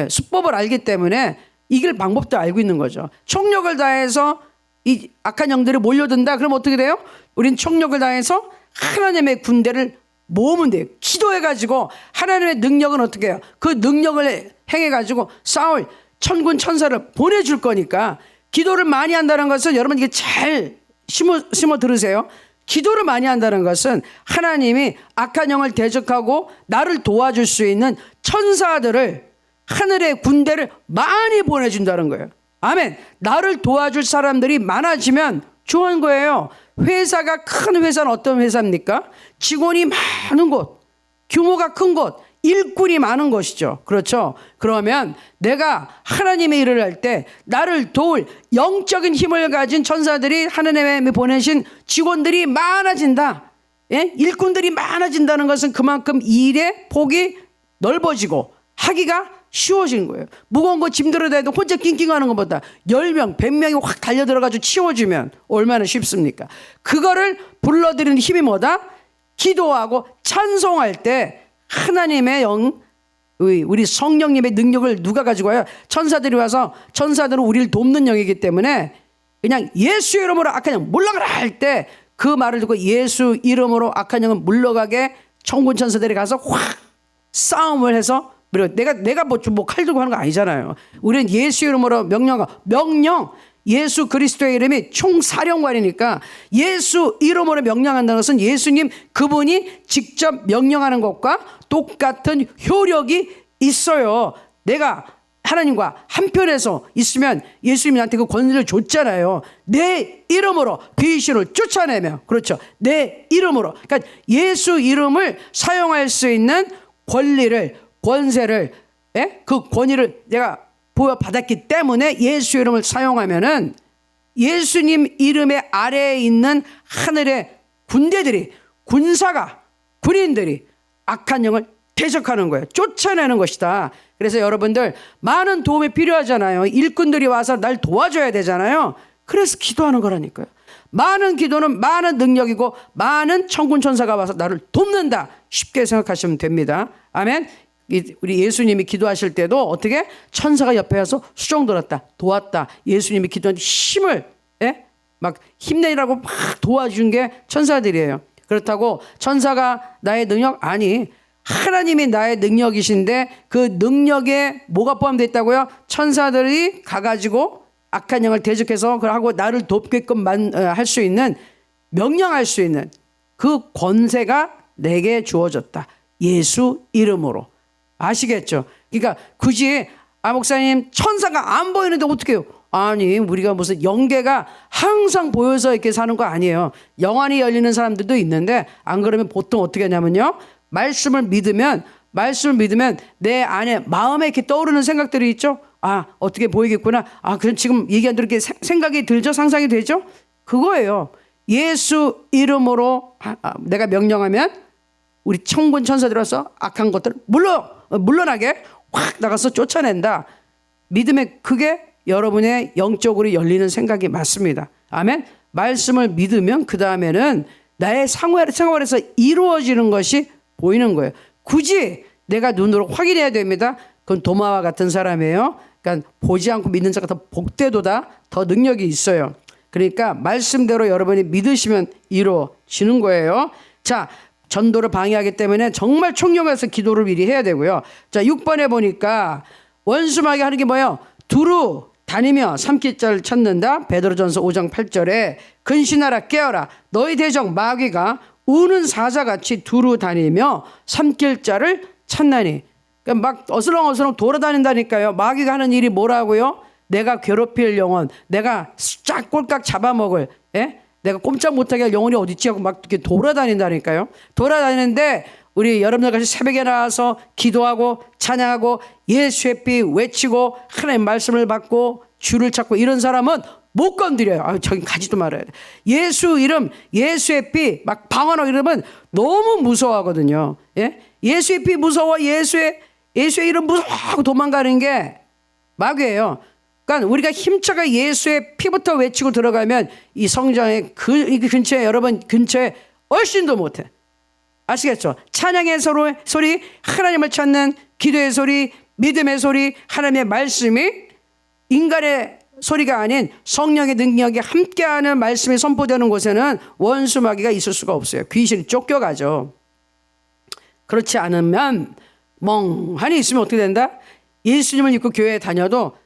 A: 수법을 알기 때문에 이길 방법도 알고 있는 거죠. 총력을 다해서 이 악한 영들이 몰려든다. 그럼 어떻게 돼요? 우린 총력을 다해서 하나님의 군대를 모으면 돼요. 기도해가지고 하나님의 능력은 어떻게 해요? 그 능력을 행해가지고 싸울 천군 천사를 보내줄 거니까 기도를 많이 한다는 것은 여러분 이게 잘 심어 들으세요. 기도를 많이 한다는 것은 하나님이 악한 영을 대적하고 나를 도와줄 수 있는 천사들을 하늘의 군대를 많이 보내준다는 거예요. 아멘. 나를 도와줄 사람들이 많아지면 좋은 거예요. 회사가 큰 회사는 어떤 회사입니까? 직원이 많은 곳, 규모가 큰 곳, 일꾼이 많은 것이죠. 그렇죠? 그러면 내가 하나님의 일을 할 때 나를 도울 영적인 힘을 가진 천사들이 하나님이 보내신 직원들이 많아진다. 예? 일꾼들이 많아진다는 것은 그만큼 일의 폭이 넓어지고 하기가 쉬워지는 거예요. 무거운 거 짐 들어다 해도 혼자 낑낑하는 것보다 10명, 100명이 확 달려들어가지고 치워주면 얼마나 쉽습니까? 그거를 불러들이는 힘이 뭐다? 기도하고 찬송할 때 하나님의 우리 성령님의 능력을 누가 가지고 와요? 천사들이 와서 천사들은 우리를 돕는 영이기 때문에 그냥 예수 이름으로 악한 영 물러가라 할 때 그 말을 듣고 예수 이름으로 악한 영은 물러가게 천군 천사들이 가서 확 싸움을 해서 내가 뭐 칼 들고 하는 거 아니잖아요. 우리는 예수 이름으로 명령 예수 그리스도의 이름이 총사령관이니까 예수 이름으로 명령한다는 것은 예수님 그분이 직접 명령하는 것과 똑같은 효력이 있어요. 내가 하나님과 한편에서 있으면 예수님이 나한테 그 권세를 줬잖아요. 내 이름으로 귀신을 쫓아내며 그렇죠. 내 이름으로 그러니까 예수 이름을 사용할 수 있는 권세를 그 권위를 내가 부여받았기 때문에 예수 이름을 사용하면은 예수님 이름의 아래에 있는 하늘의 군인들이 악한 영을 대적하는 거예요. 쫓아내는 것이다. 그래서 여러분들 많은 도움이 필요하잖아요. 일꾼들이 와서 날 도와줘야 되잖아요. 그래서 기도하는 거라니까요. 많은 기도는 많은 능력이고 많은 천군 천사가 와서 나를 돕는다. 쉽게 생각하시면 됩니다. 아멘. 우리 예수님이 기도하실 때도 어떻게 천사가 옆에 와서 수종 들었다 도왔다. 예수님이 기도하는데 힘을 막 힘내라고 막 도와준 게 천사들이에요. 그렇다고 천사가 나의 능력? 아니, 하나님이 나의 능력이신데 그 능력에 뭐가 포함되어 있다고요? 천사들이 가가지고 악한 영을 대적해서 하고 나를 돕게끔 할 수 있는 명령할 수 있는 그 권세가 내게 주어졌다. 예수 이름으로. 아시겠죠? 그러니까 굳이 목사님 천사가 안 보이는데 어떻게 해요? 아니 우리가 무슨 영계가 항상 보여서 이렇게 사는 거 아니에요. 영안이 열리는 사람들도 있는데 안 그러면 보통 어떻게 하냐면요. 말씀을 믿으면 내 안에 마음에 이렇게 떠오르는 생각들이 있죠. 어떻게 보이겠구나. 그럼 지금 얘기한 대로 이렇게 생각이 들죠? 상상이 되죠? 그거예요. 예수 이름으로 내가 명령하면 우리 천군 천사들 와서 악한 것들을 물러나게 확 나가서 쫓아낸다. 믿음의 그게 여러분의 영적으로 열리는 생각이 맞습니다. 아멘. 말씀을 믿으면 그 다음에는 나의 생활에서 이루어지는 것이 보이는 거예요. 굳이 내가 눈으로 확인해야 됩니다. 그건 도마와 같은 사람이에요. 그러니까 보지 않고 믿는 자가 더 복되도다. 더 능력이 있어요. 그러니까 말씀대로 여러분이 믿으시면 이루어지는 거예요. 자, 전도를 방해하기 때문에 정말 총력해서 기도를 미리 해야 되고요. 자, 6번에 보니까 원수마귀 하는 게 뭐예요? 두루 다니며 삼킬 자를 찾는다. 베드로전서 5장 8절에 근신하라 깨어라 너희 대적 마귀가 우는 사자같이 두루 다니며 삼킬 자를 찬나니. 그러니까 막 어슬렁어슬렁 돌아다닌다니까요. 마귀가 하는 일이 뭐라고요? 내가 괴롭힐 영혼, 내가 쫙 꼴깍 잡아먹을, 예? 내가 꼼짝 못하게 할 영혼이 어디 있지 하고 막 이렇게 돌아다닌다니까요. 돌아다니는데 우리 여러분들 같이 새벽에 나와서 기도하고 찬양하고 예수의 피 외치고 하나님 말씀을 받고 주를 찾고 이런 사람은 못 건드려요. 아, 저기 가지도 말아야 돼. 예수 이름, 예수의 피 막 방언하고 이러면 너무 무서워하거든요. 예? 예수의 피 무서워, 예수의 이름 무서워하고 도망가는 게 마귀예요. 그러니까 우리가 힘차게 예수의 피부터 외치고 들어가면 이 성장의 이 근처에 여러분 근처에 얼씬도 못해. 아시겠죠? 찬양의 소리, 하나님을 찾는 기도의 소리, 믿음의 소리, 하나님의 말씀이 인간의 소리가 아닌 성령의 능력이 함께하는 말씀이 선포되는 곳에는 원수 마귀가 있을 수가 없어요. 귀신이 쫓겨가죠. 그렇지 않으면 멍하니 있으면 어떻게 된다? 예수님을 믿고 교회에 다녀도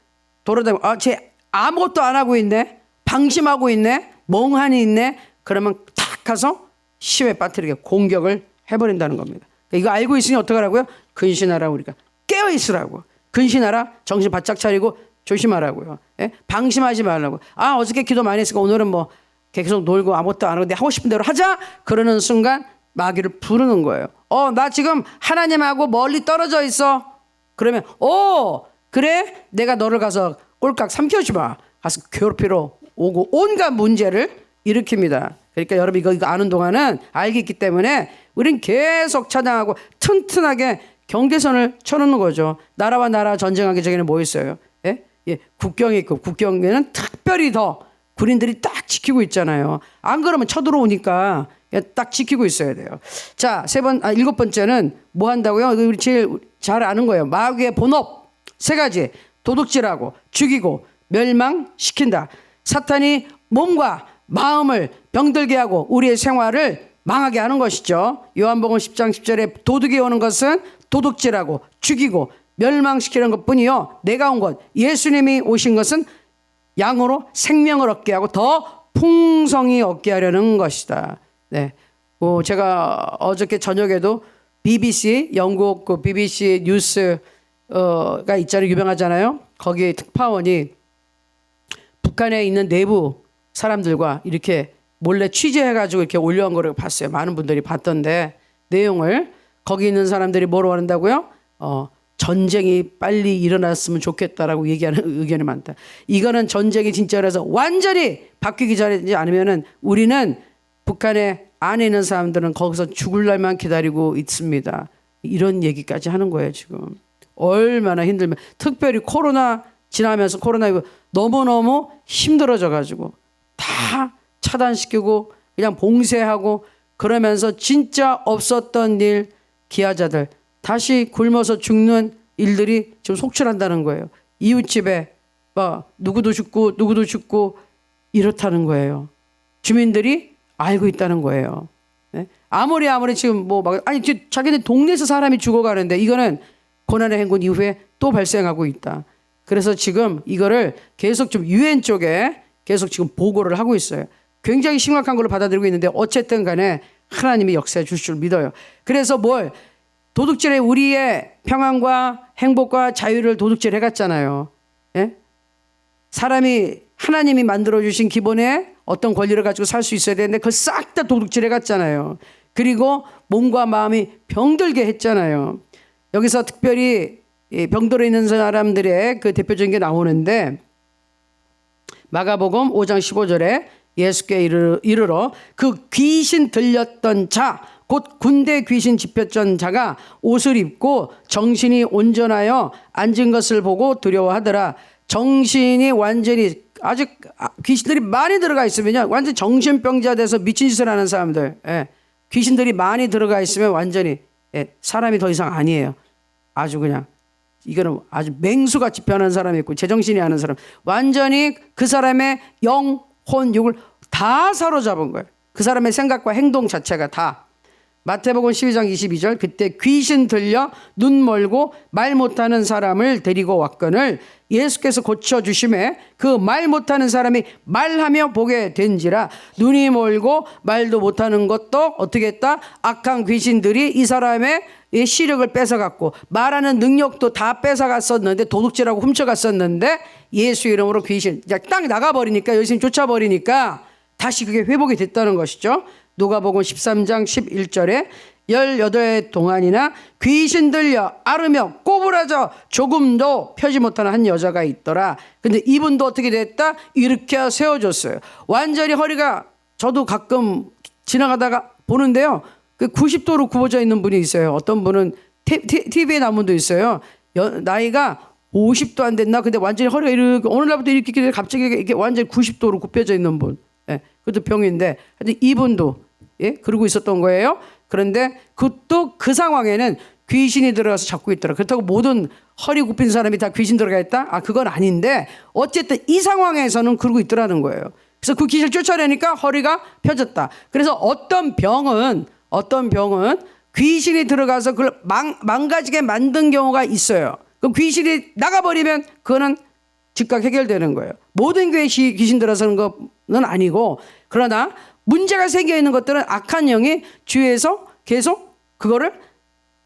A: 돌아다니고 쟤 아무것도 안 하고 있네, 방심하고 있네, 멍하니 있네. 그러면 탁 가서 시험에 빠뜨리게 공격을 해버린다는 겁니다. 이거 알고 있으니 어떡하라고요? 근신하라. 우리가 깨어있으라고. 근신하라. 정신 바짝 차리고 조심하라고요. 예? 방심하지 말라고. 어저께 기도 많이 했으니까 오늘은 뭐 계속 놀고 아무것도 안 하고 내 하고 싶은 대로 하자. 그러는 순간 마귀를 부르는 거예요. 나 지금 하나님하고 멀리 떨어져 있어. 그러면 그래? 내가 너를 가서 꼴깍 삼켜주마. 가서 괴롭히러 오고 온갖 문제를 일으킵니다. 그러니까 여러분 이거 아는 동안은 알겠기 때문에 우린 계속 찬양하고 튼튼하게 경계선을 쳐놓는 거죠. 나라와 나라 전쟁하기 전에는 뭐 있어요? 예, 국경이 있고 국경에는 특별히 더 군인들이 딱 지키고 있잖아요. 안 그러면 쳐들어오니까 딱 지키고 있어야 돼요. 자, 7번째는 뭐 한다고요? 우리 제일 잘 아는 거예요. 마귀의 본업 3가지. 도둑질하고 죽이고 멸망시킨다. 사탄이 몸과 마음을 병들게 하고 우리의 생활을 망하게 하는 것이죠. 요한복음 10장 10절에 도둑이 오는 것은 도둑질하고 죽이고 멸망시키는 것뿐이요. 내가 온 것, 예수님이 오신 것은 양으로 생명을 얻게 하고 더 풍성히 얻게 하려는 것이다. 네. 제가 어저께 저녁에도 BBC, 영국 그 BBC 뉴스가 있잖아요. 유명하잖아요. 거기 특파원이 북한에 있는 내부 사람들과 이렇게 몰래 취재해가지고 이렇게 올려온 거를 봤어요. 많은 분들이 봤던데 내용을 거기 있는 사람들이 뭐라고 한다고요? 전쟁이 빨리 일어났으면 좋겠다라고 얘기하는 의견이 많다. 이거는 전쟁이 진짜라서 완전히 바뀌기 전에 않으면은 우리는 북한에 안에 있는 사람들은 거기서 죽을 날만 기다리고 있습니다. 이런 얘기까지 하는 거예요, 지금. 얼마나 힘들면. 특별히 코로나 지나면서 코로나19 너무너무 힘들어져 가지고 다 차단시키고 그냥 봉쇄하고 그러면서 진짜 없었던 일, 기아자들 다시 굶어서 죽는 일들이 지금 속출한다는 거예요. 이웃집에 누구도 죽고 이렇다는 거예요. 주민들이 알고 있다는 거예요. 네? 아무리 지금 자기네 동네에서 사람이 죽어가는데 이거는 고난의 행군 이후에 또 발생하고 있다. 그래서 지금 이거를 계속 좀 유엔 쪽에 계속 지금 보고를 하고 있어요. 굉장히 심각한 걸로 받아들이고 있는데 어쨌든 간에 하나님이 역사해 주실 줄 믿어요. 그래서 도둑질에 우리의 평안과 행복과 자유를 도둑질 해갔잖아요. 예? 사람이 하나님이 만들어주신 기본에 어떤 권리를 가지고 살 수 있어야 되는데 그걸 싹 다 도둑질 해갔잖아요. 그리고 몸과 마음이 병들게 했잖아요. 여기서 특별히 병들어 있는 사람들의 그 대표적인 게 나오는데 마가복음 5장 15절에 예수께 이르러 그 귀신 들렸던 자, 곧 군대 귀신 집혔던 자가 옷을 입고 정신이 온전하여 앉은 것을 보고 두려워하더라. 정신이 완전히 아직 귀신들이 많이 들어가 있으면요, 완전 정신병자 돼서 미친 짓을 하는 사람들, 귀신들이 많이 들어가 있으면 완전히 사람이 더 이상 아니에요. 아주 그냥 이거는 아주 맹수같이 변한 사람이 있고 제정신이 아는 사람, 완전히 그 사람의 영, 혼, 육을 다 사로잡은 거예요. 그 사람의 생각과 행동 자체가 다. 마태복음 12장 22절 그때 귀신 들려 눈 멀고 말 못하는 사람을 데리고 왔거늘 예수께서 고쳐주심에 그 말 못하는 사람이 말하며 보게 된지라. 눈이 멀고 말도 못하는 것도 어떻게 했다? 악한 귀신들이 이 사람의 시력을 뺏어갔고 말하는 능력도 다 뺏어갔었는데, 도둑질하고 훔쳐갔었는데 예수 이름으로 귀신 딱 나가버리니까, 열심히 쫓아버리니까 다시 그게 회복이 됐다는 것이죠. 누가복음 13장 11절에 18해 동안이나 귀신 들려 앓으며 꼬부라져 조금도 펴지 못하는 한 여자가 있더라. 근데 이분도 어떻게 됐다? 일으켜 세워줬어요. 완전히 허리가, 저도 가끔 지나가다가 보는데요, 그 90도로 굽어져 있는 분이 있어요. 어떤 분은 TV에 나온 분도 있어요. 나이가 50도 안 됐나? 근데 완전히 허리가 이렇게 어느 날부터 이렇게 갑자기 이렇게 완전히 90도로 굽혀져 있는 분. 예, 그것도 병인데, 하여튼 이분도 그러고 있었던 거예요. 그런데 그것도 그 상황에는 귀신이 들어가서 잡고 있더라. 그렇다고 모든 허리 굽힌 사람이 다 귀신 들어가 있다? 그건 아닌데 어쨌든 이 상황에서는 그러고 있더라는 거예요. 그래서 그 귀신을 쫓아내니까 허리가 펴졌다. 그래서 어떤 병은 귀신이 들어가서 그걸 망가지게 만든 경우가 있어요. 그 귀신이 나가버리면 그거는 즉각 해결되는 거예요. 모든 교회에 귀신 들어서는 것은 아니고, 그러나 문제가 생겨 있는 것들은 악한 영이 주위에서 계속 그거를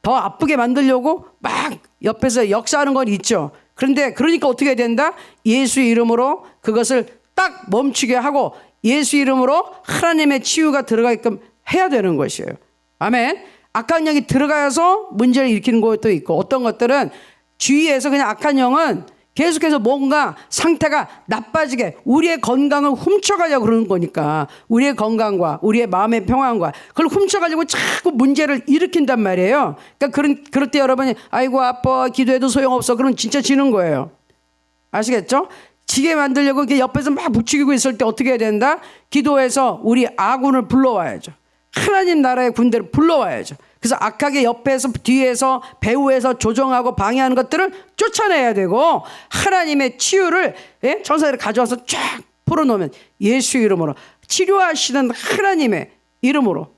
A: 더 아프게 만들려고 막 옆에서 역사하는 건 있죠. 그런데 그러니까 어떻게 된다? 예수 이름으로 그것을 딱 멈추게 하고 예수 이름으로 하나님의 치유가 들어가게끔 해야 되는 것이에요. 아멘. 악한 영이 들어가서 문제를 일으키는 것도 있고, 어떤 것들은 주위에서 그냥 악한 영은 계속해서 뭔가 상태가 나빠지게 우리의 건강을 훔쳐가려고 그러는 거니까, 우리의 건강과 우리의 마음의 평안과 그걸 훔쳐가지고 자꾸 문제를 일으킨단 말이에요. 그러니까 그럴 때 여러분이 아이고 아파 기도해도 소용없어, 그러면 진짜 지는 거예요. 아시겠죠? 지게 만들려고 이렇게 옆에서 막 부추기고 있을 때 어떻게 해야 된다? 기도해서 우리 아군을 불러와야죠. 하나님 나라의 군대를 불러와야죠. 그래서 악하게 옆에서 뒤에서 배후에서 조정하고 방해하는 것들을 쫓아내야 되고, 하나님의 치유를 천사들이 가져와서 쫙 풀어놓으면 예수 이름으로 치료하시는 하나님의 이름으로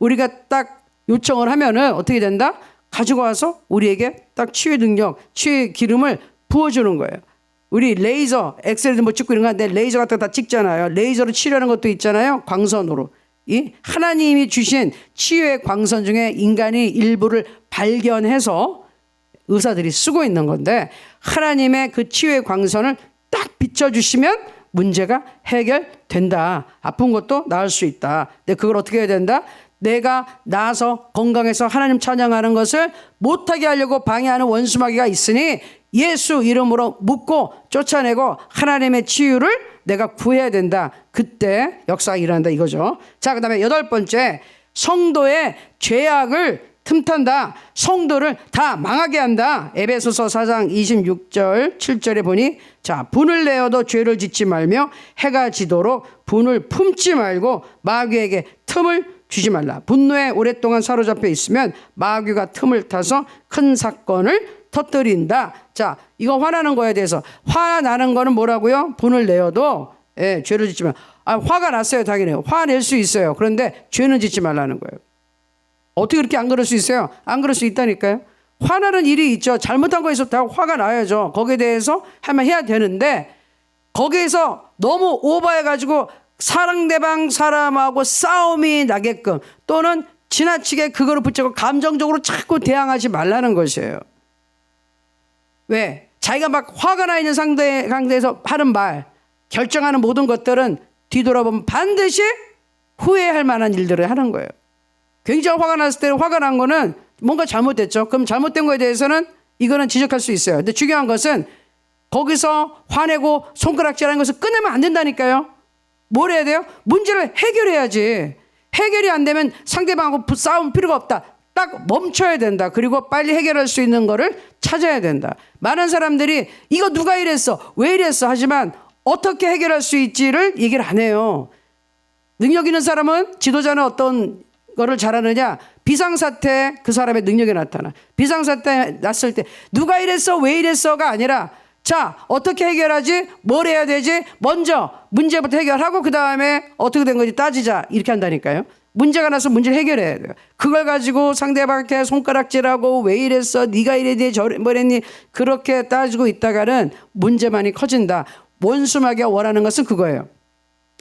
A: 우리가 딱 요청을 하면은 어떻게 된다? 가지고 와서 우리에게 딱 치유의 능력, 치유의 기름을 부어주는 거예요. 우리 레이저, 엑스레이도 뭐 찍고 이런 거 하는데 레이저 같은 거 다 찍잖아요. 레이저로 치료하는 것도 있잖아요. 광선으로. 이 하나님이 주신 치유의 광선 중에 인간이 일부를 발견해서 의사들이 쓰고 있는 건데, 하나님의 그 치유의 광선을 딱 비춰주시면 문제가 해결된다. 아픈 것도 나을 수 있다. 근데 그걸 어떻게 해야 된다? 내가 나아서 건강해서 하나님 찬양하는 것을 못하게 하려고 방해하는 원수마귀가 있으니 예수 이름으로 묶고 쫓아내고 하나님의 치유를 내가 구해야 된다. 그때 역사가 일어난다 이거죠. 자, 그 다음에 8번째, 성도의 죄악을 틈탄다. 성도를 다 망하게 한다. 에베소서 4장 26절 7절에 보니, 자, 분을 내어도 죄를 짓지 말며 해가 지도록 분을 품지 말고 마귀에게 틈을 주지 말라. 분노에 오랫동안 사로잡혀 있으면 마귀가 틈을 타서 큰 사건을 터뜨린다. 자, 이거 화나는 거에 대해서, 화나는 거는 뭐라고요? 분을 내어도 죄를 짓지 마. 화가 났어요. 당연히 화낼 수 있어요. 그런데 죄는 짓지 말라는 거예요. 어떻게 그렇게 안 그럴 수 있어요? 안 그럴 수 있다니까요. 화나는 일이 있죠. 잘못한 거에서 다 화가 나야죠. 거기에 대해서 하면 해야 되는데, 거기에서 너무 오버해가지고 상대방 사람하고 싸움이 나게끔, 또는 지나치게 그거를 붙잡고 감정적으로 자꾸 대항하지 말라는 것이에요. 왜? 자기가 막 화가 나 있는 상대에서 하는 말, 결정하는 모든 것들은 뒤돌아보면 반드시 후회할 만한 일들을 하는 거예요. 굉장히 화가 났을 때, 화가 난 거는 뭔가 잘못됐죠. 그럼 잘못된 거에 대해서는 이거는 지적할 수 있어요. 근데 중요한 것은 거기서 화내고 손가락질하는 것을 끊으면 안 된다니까요. 뭘 해야 돼요? 문제를 해결해야지. 해결이 안 되면 상대방하고 싸움 필요가 없다. 딱 멈춰야 된다. 그리고 빨리 해결할 수 있는 거를 찾아야 된다. 많은 사람들이 이거 누가 이랬어? 왜 이랬어? 하지만 어떻게 해결할 수 있지를 얘기를 안 해요. 능력 있는 사람은, 지도자는 어떤 거를 잘하느냐? 비상사태 그 사람의 능력이 나타나. 비상사태 났을 때 누가 이랬어? 왜 이랬어가 아니라, 자, 어떻게 해결하지? 뭘 해야 되지? 먼저 문제부터 해결하고 그 다음에 어떻게 된 건지 따지자. 이렇게 한다니까요. 문제가 나서 문제를 해결해야 돼요. 그걸 가지고 상대방한테 손가락질하고 왜 이랬어? 네가 이랬니? 뭐랬니? 그렇게 따지고 있다가는 문제만이 커진다. 원수마귀가 원하는 것은 그거예요.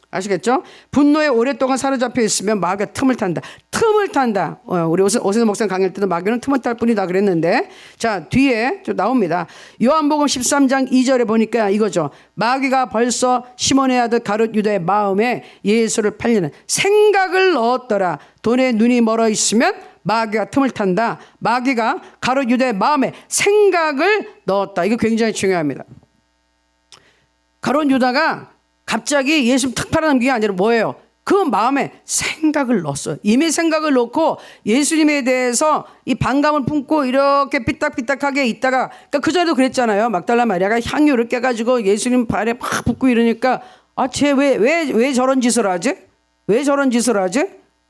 A: 아시겠죠? 분노에 오랫동안 사로잡혀 있으면 마귀가 틈을 탄다. 틈을 탄다. 우리 오세훈 목사님 강의할 때도 마귀는 틈을 탈 뿐이다 그랬는데, 자 뒤에 좀 나옵니다. 요한복음 13장 2절에 보니까 이거죠. 마귀가 벌써 시몬의 아들 가룟 유다의 마음에 예수를 팔리는 생각을 넣었더라. 돈에 눈이 멀어 있으면 마귀가 틈을 탄다. 마귀가 가룟 유다의 마음에 생각을 넣었다. 이거 굉장히 중요합니다. 가룟 유다가 갑자기 예수님 탁 팔아넘긴 게 아니라 뭐예요? 그 마음에 생각을 넣었어요. 이미 생각을 넣고 예수님에 대해서 이 반감을 품고 이렇게 삐딱삐딱하게 있다가, 그러니까 그전에도 그랬잖아요. 막달라 마리아가 향유를 깨가지고 예수님 발에 팍 붓고 이러니까 쟤 왜 저런 짓을 하지? 왜 저런 짓을 하지?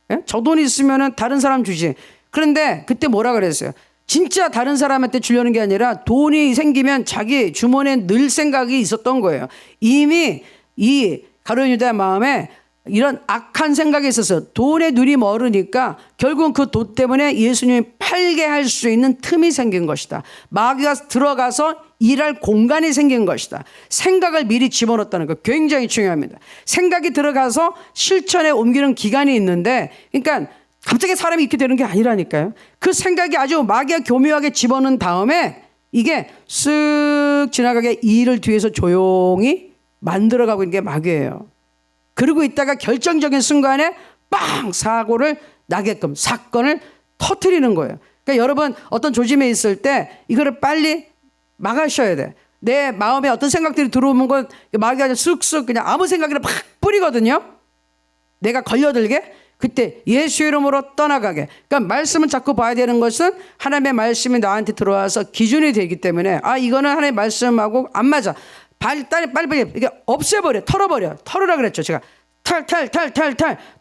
A: 예? 저 돈 있으면은 다른 사람 주지. 그런데 그때 뭐라 그랬어요? 진짜 다른 사람한테 주려는 게 아니라 돈이 생기면 자기 주머니에 늘 생각이 있었던 거예요. 이미 이 가룟 유다의 마음에 이런 악한 생각이 있어서 돈에 눈이 멀으니까 결국은 그 돈 때문에 예수님이 팔게 할 수 있는 틈이 생긴 것이다. 마귀가 들어가서 일할 공간이 생긴 것이다. 생각을 미리 집어넣었다는 거 굉장히 중요합니다. 생각이 들어가서 실천에 옮기는 기간이 있는데, 그러니까 갑자기 사람이 있게 되는 게 아니라니까요. 그 생각이 아주 마귀가 교묘하게 집어넣은 다음에 이게 쓱 지나가게 일을 뒤에서 조용히 만들어가고 있는 게 마귀예요. 그러고 있다가 결정적인 순간에 빵 사고를 나게끔 사건을 터뜨리는 거예요. 그러니까 여러분 어떤 조짐에 있을 때 이거를 빨리 막으셔야 돼. 내 마음에 어떤 생각들이 들어오는 건 마귀가 쓱쓱 그냥 아무 생각이나 팍 뿌리거든요. 내가 걸려들게. 그때 예수 이름으로 떠나가게. 그러니까 말씀을 자꾸 봐야 되는 것은 하나님의 말씀이 나한테 들어와서 기준이 되기 때문에 이거는 하나님의 말씀하고 안 맞아. 빨리 이게 없애버려. 털으라 그랬죠. 제가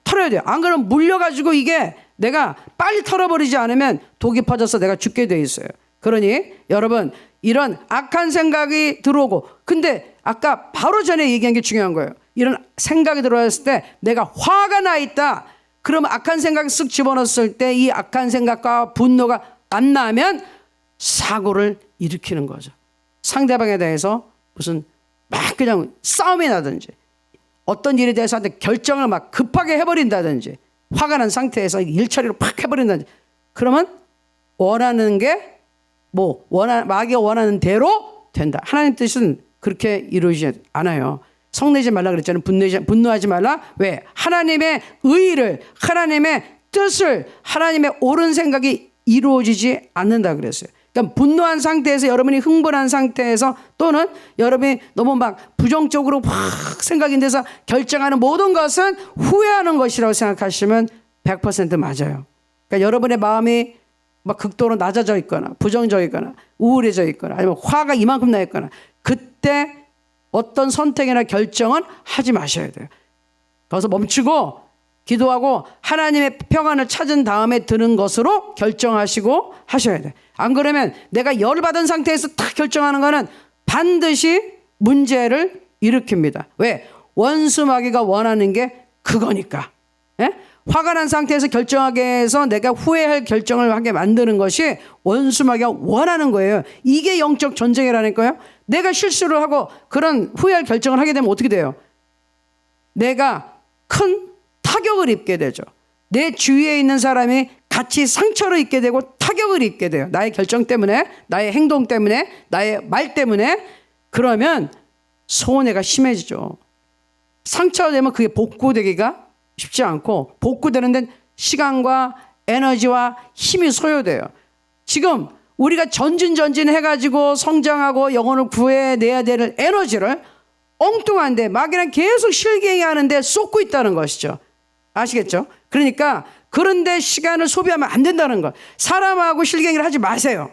A: 털어야 돼요. 안 그러면 물려가지고 이게 내가 빨리 털어버리지 않으면 독이 퍼져서 내가 죽게 돼 있어요. 그러니 여러분 이런 악한 생각이 들어오고, 근데 아까 바로 전에 얘기한 게 중요한 거예요. 이런 생각이 들어왔을 때 내가 화가 나 있다. 그러면 악한 생각이 쓱 집어넣었을 때 이 악한 생각과 분노가 안 나면 사고를 일으키는 거죠. 상대방에 대해서 무슨 막 그냥 싸움이 나든지 어떤 일에 대해서 결정을 막 급하게 해버린다든지 화가 난 상태에서 일 처리를 팍 해버린다든지, 그러면 원하는 게 마귀가 원하는 대로 된다. 하나님 뜻은 그렇게 이루어지지 않아요. 성내지 말라 그랬잖아요. 분노하지 말라. 왜? 하나님의 의의를, 하나님의 뜻을, 하나님의 옳은 생각이 이루어지지 않는다 그랬어요. 그러니까 분노한 상태에서, 여러분이 흥분한 상태에서, 또는 여러분이 너무 막 부정적으로 확 생각이 돼서 결정하는 모든 것은 후회하는 것이라고 생각하시면 100% 맞아요. 그러니까 여러분의 마음이 막 극도로 낮아져 있거나 부정적이거나 우울해져 있거나 아니면 화가 이만큼 나 있거나, 그때 어떤 선택이나 결정은 하지 마셔야 돼요. 거기서 멈추고 기도하고 하나님의 평안을 찾은 다음에 드는 것으로 결정하시고 하셔야 돼요. 안 그러면 내가 열받은 상태에서 딱 결정하는 거는 반드시 문제를 일으킵니다. 왜? 원수 마귀가 원하는 게 그거니까. 예? 화가 난 상태에서 결정하게 해서 내가 후회할 결정을 하게 만드는 것이 원수 마귀가 원하는 거예요. 이게 영적 전쟁이라니까요. 내가 실수를 하고 그런 후회할 결정을 하게 되면 어떻게 돼요? 내가 큰 타격을 입게 되죠. 내 주위에 있는 사람이 같이 상처를 입게 되고 타격을 입게 돼요. 나의 결정 때문에, 나의 행동 때문에, 나의 말 때문에. 그러면 손해가 심해지죠. 상처가 되면 그게 복구되기가 쉽지 않고, 복구되는 데는 시간과 에너지와 힘이 소요돼요. 지금 우리가 전진 해가지고 성장하고 영혼을 구해내야 되는 에너지를 엉뚱한데 마귀는 계속 실갱이 하는데 쏟고 있다는 것이죠. 아시겠죠? 그러니까 그런데 시간을 소비하면 안 된다는 것. 사람하고 실갱이를 하지 마세요.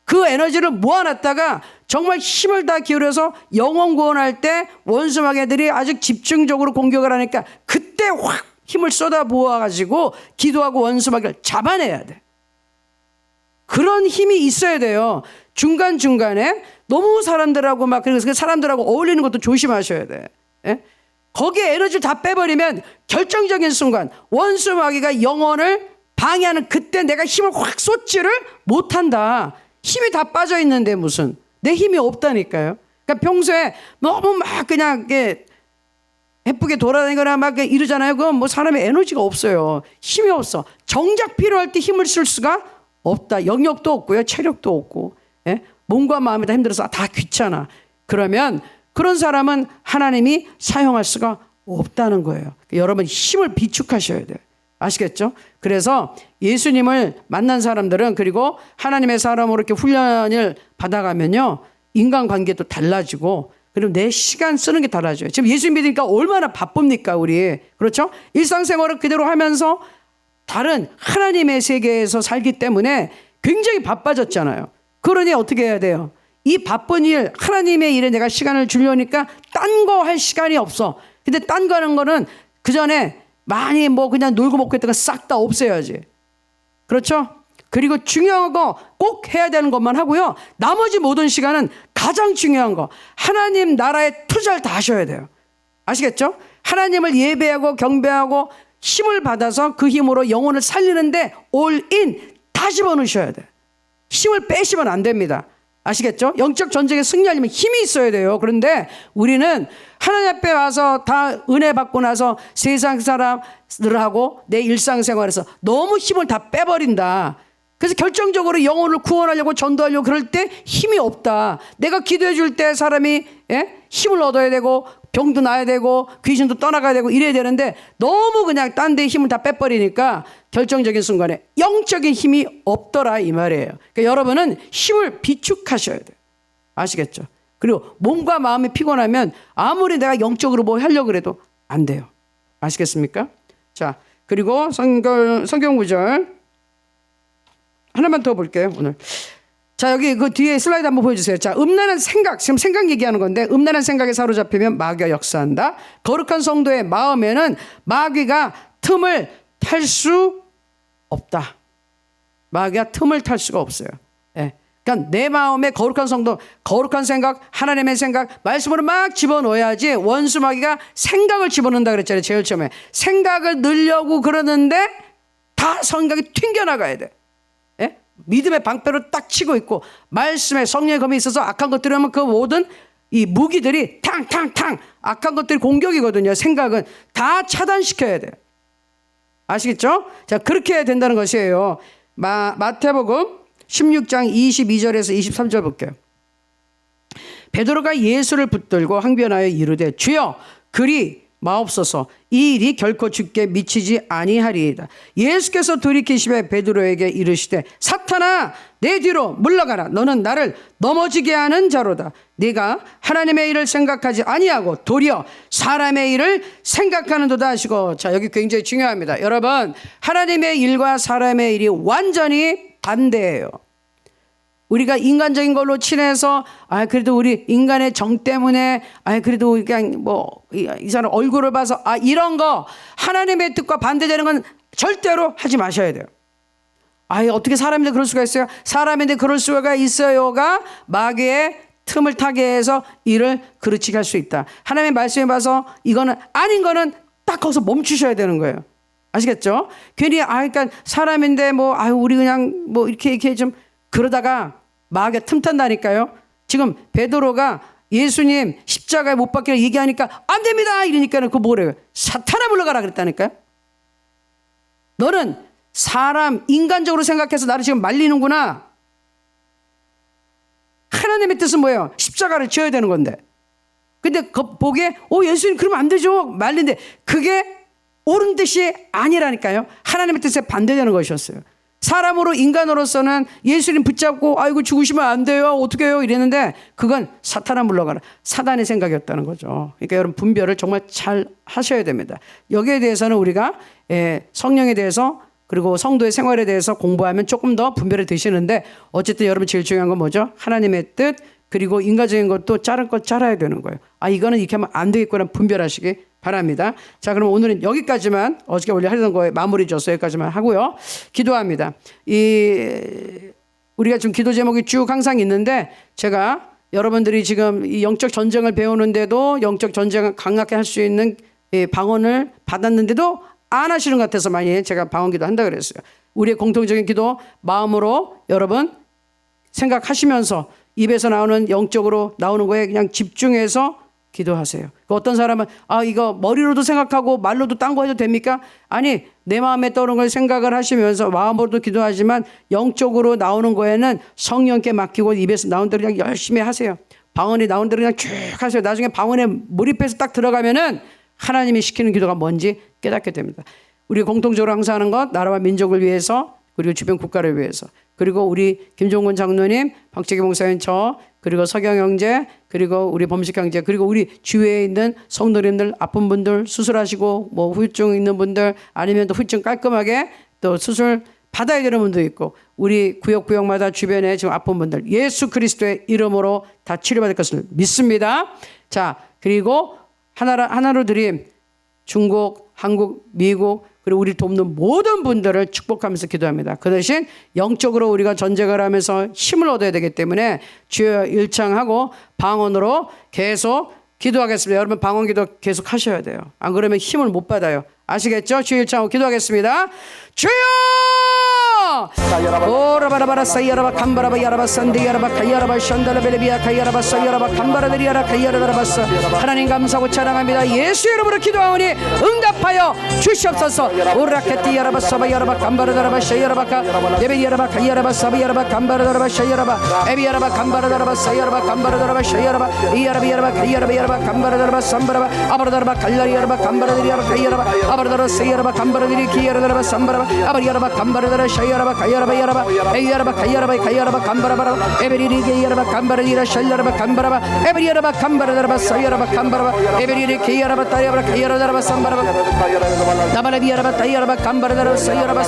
A: 그 에너지를 모아놨다가 정말 힘을 다 기울여서 영혼 구원할 때 원수 마귀들이 아주 집중적으로 공격을 하니까 그때 확 힘을 쏟아 부어가지고 기도하고 원수 마귀를 잡아내야 돼. 그런 힘이 있어야 돼요. 중간중간에 너무 사람들하고 막, 그래서 사람들하고 어울리는 것도 조심하셔야 돼. 예? 거기에 에너지를 다 빼버리면 결정적인 순간 원수 마귀가 영혼을 방해하는 그때 내가 힘을 확 쏟지를 못한다. 힘이 다 빠져 있는데 무슨 내 힘이 없다니까요. 그러니까 평소에 너무 막 그냥 이렇게 예쁘게 돌아다니거나 막 이러잖아요. 그건 뭐 사람의 에너지가 없어요. 힘이 없어. 정작 필요할 때 힘을 쓸 수가 없다. 영역도 없고요. 체력도 없고. 예? 몸과 마음이 다 힘들어서 다 귀찮아. 그러면 그런 사람은 하나님이 사용할 수가 없다는 거예요. 여러분 힘을 비축하셔야 돼요. 아시겠죠? 그래서 예수님을 만난 사람들은 그리고 하나님의 사람으로 이렇게 훈련을 받아가면요. 인간관계도 달라지고 그리고 내 시간 쓰는 게 달라져요. 지금 예수 믿으니까 얼마나 바쁩니까 우리. 그렇죠? 일상생활을 그대로 하면서 다른 하나님의 세계에서 살기 때문에 굉장히 바빠졌잖아요. 그러니 어떻게 해야 돼요? 이 바쁜 일, 하나님의 일에 내가 시간을 주려니까 딴 거 할 시간이 없어. 근데 딴 거 하는 거는 그 전에 많이 뭐 그냥 놀고 먹고 했던 거 싹 다 없애야지. 그렇죠? 그리고 중요한 거 꼭 해야 되는 것만 하고요. 나머지 모든 시간은 가장 중요한 거 하나님 나라에 투자를 다 하셔야 돼요. 아시겠죠? 하나님을 예배하고 경배하고 힘을 받아서 그 힘으로 영혼을 살리는데 올인 다 집어넣으셔야 돼요. 힘을 빼시면 안 됩니다. 아시겠죠? 영적 전쟁에 승리하려면 힘이 있어야 돼요. 그런데 우리는 하나님 앞에 와서 다 은혜 받고 나서 세상 사람들하고 내 일상생활에서 너무 힘을 다 빼버린다. 그래서 결정적으로 영혼을 구원하려고 전도하려고 그럴 때 힘이 없다. 내가 기도해 줄 때 사람이 힘을 얻어야 되고 병도 나야 되고 귀신도 떠나가야 되고 이래야 되는데 너무 그냥 딴 데 힘을 다 빼버리니까 결정적인 순간에 영적인 힘이 없더라 이 말이에요. 그러니까 여러분은 힘을 비축하셔야 돼요. 아시겠죠? 그리고 몸과 마음이 피곤하면 아무리 내가 영적으로 뭐 하려고 그래도 안 돼요. 아시겠습니까? 자, 그리고 성경 구절 하나만 더 볼게요 오늘. 자, 여기 그 뒤에 슬라이드 한번 보여주세요. 자, 음란한 생각, 지금 생각 얘기하는 건데 음란한 생각에 사로잡히면 마귀가 역사한다. 거룩한 성도의 마음에는 마귀가 틈을 탈 수 없다. 마귀가 틈을 탈 수가 없어요. 예. 그러니까 내 마음에 거룩한 성도, 거룩한 생각, 하나님의 생각, 말씀으로 막 집어넣어야지. 원수 마귀가 생각을 집어넣는다 그랬잖아요. 제일 처음에 생각을 넣으려고 그러는데 다 생각이 튕겨나가야 돼. 예? 믿음의 방패로 딱 치고 있고 말씀에 성령의 검이 있어서 악한 것들이 하면 그 모든 이 무기들이 탕탕탕 악한 것들이 공격이거든요. 생각은 다 차단시켜야 돼요. 아시겠죠? 자, 그렇게 해야 된다는 것이에요. 마태복음 16장 22절에서 23절 볼게요. 베드로가 예수를 붙들고 항변하여 이르되 주여 그리 마옵소서 이 일이 결코 주께 미치지 아니하리이다. 예수께서 돌이키시며 베드로에게 이르시되 사탄아 내 뒤로 물러가라. 너는 나를 넘어지게 하는 자로다. 네가 하나님의 일을 생각하지 아니하고 도리어 사람의 일을 생각하는도다 하시고. 자, 여기 굉장히 중요합니다. 여러분, 하나님의 일과 사람의 일이 완전히 반대예요. 우리가 인간적인 걸로 친해서 그래도 우리 인간의 정 때문에 그래도 그냥 뭐 이 사람 얼굴을 봐서 이런 거 하나님의 뜻과 반대되는 건 절대로 하지 마셔야 돼요. 어떻게 사람인데 그럴 수가 있어요? 사람인데 그럴 수가 있어요가 마귀의 틈을 타게 해서 일을 그르치게 할 수 있다. 하나님의 말씀에 봐서 이거는 아닌 거는 딱 거기서 멈추셔야 되는 거예요. 아시겠죠? 괜히 그러니까 사람인데 뭐 우리 그냥 뭐 이렇게 좀 그러다가 마귀가 틈탄다니까요. 지금 베드로가 예수님 십자가에 못 박기를 얘기하니까 안 됩니다 이러니까는 그 뭐래요? 사탄아 물러가라 그랬다니까요. 너는 사람 인간적으로 생각해서 나를 지금 말리는구나. 하나님의 뜻은 뭐예요? 십자가를 지어야 되는 건데. 근데 보기에 예수님 그러면 안 되죠 말린데 그게 옳은 뜻이 아니라니까요. 하나님의 뜻에 반대되는 것이었어요. 사람으로 인간으로서는 예수님 붙잡고 죽으시면 안 돼요 어떻게 해요 이랬는데 그건 사탄아 물러가라. 사단의 생각이었다는 거죠. 그러니까 여러분 분별을 정말 잘 하셔야 됩니다. 여기에 대해서는 우리가 성령에 대해서 그리고 성도의 생활에 대해서 공부하면 조금 더 분별이 되시는데 어쨌든 여러분 제일 중요한 건 뭐죠? 하나님의 뜻 그리고 인간적인 것도 자른 것 잘라야 되는 거예요. 이거는 이렇게 하면 안 되겠구나 분별하시기 바랍니다. 자, 그럼 오늘은 여기까지만 어저께 원래 하던 거에 마무리 줬어요. 여기까지만 하고요. 기도합니다. 우리가 지금 기도 제목이 쭉 항상 있는데 제가 여러분들이 지금 이 영적 전쟁을 배우는데도 영적 전쟁을 강하게 할 수 있는 방언을 받았는데도 안 하시는 것 같아서 많이 제가 방언기도 한다 그랬어요. 우리의 공통적인 기도 마음으로 여러분 생각하시면서 입에서 나오는 영적으로 나오는 거에 그냥 집중해서 기도하세요. 어떤 사람은 이거 머리로도 생각하고 말로도 딴 거 해도 됩니까? 아니, 내 마음에 떠오르는 걸 생각을 하시면서 마음으로도 기도하지만 영적으로 나오는 거에는 성령께 맡기고 입에서 나오는 대로 그냥 열심히 하세요. 방언이 나오는 대로 그냥 쭉 하세요. 나중에 방언에 몰입해서 딱 들어가면은 하나님이 시키는 기도가 뭔지 깨닫게 됩니다. 우리 공통적으로 항상 하는 것, 나라와 민족을 위해서, 그리고 주변 국가를 위해서, 그리고 우리 김종근 장로님, 박재기 목사님, 그리고 서경 형제, 그리고 우리 범식 형제, 그리고 우리 주위에 있는 성도님들, 아픈 분들, 수술하시고 뭐 후유증 있는 분들, 아니면 또 후유증 깔끔하게 또 수술 받아야 되는 분도 있고, 우리 구역마다 주변에 지금 아픈 분들 예수 그리스도의 이름으로 다 치료받을 것을 믿습니다. 자, 그리고 하나로 드림, 중국, 한국, 미국, 그리고 우리 돕는 모든 분들을 축복하면서 기도합니다. 그 대신 영적으로 우리가 전쟁을 하면서 힘을 얻어야 되기 때문에 주여 일창하고 방언으로 계속 기도하겠습니다. 여러분 방언 기도 계속 하셔야 돼요. 안 그러면 힘을 못 받아요. 아시겠죠? 주여 일창하고 기도하겠습니다. 주여! 오라바라바라 사이야라바 감바라바 야라바 산디야라바 가야라바 션달라벨비야 가야라바 사이야라바 감바라드리야라 가야라바사. 하나님 감사하고 찬양합니다. 예수 이름으로 기도하오니 응답하여 주시옵소서. 오라케티야라바 사바야라바 감바라다라바 샤야라바카 예베야라바 가야라바 사바야라바 감바라다라바 샤야라바 에비야라바 감바라다라바 사야라바 감바라다라바 샤야라바 이야라비야라바 가야라바야라바 감바라다라바 삼바라바 아바라다라바 갈라리야라바 감바라드리야라 가야라바 아바라다라 사야라바 감바라드리 기야라다라바 삼바라바 아바리야라바 감바라다라 샤야라바 가야라바 야라바 에야라바 가야라바 가야라바 감바라바라 에베리리 게야라바 감바라리라 샬라라바 감바라바 에베리야라바 감바라다라바 사야라바 감바라바 에베리리 게야라바 타야라바 가야라다라바 삼바라바 나바라비야라바 타야라바 감바라다라바 사야라바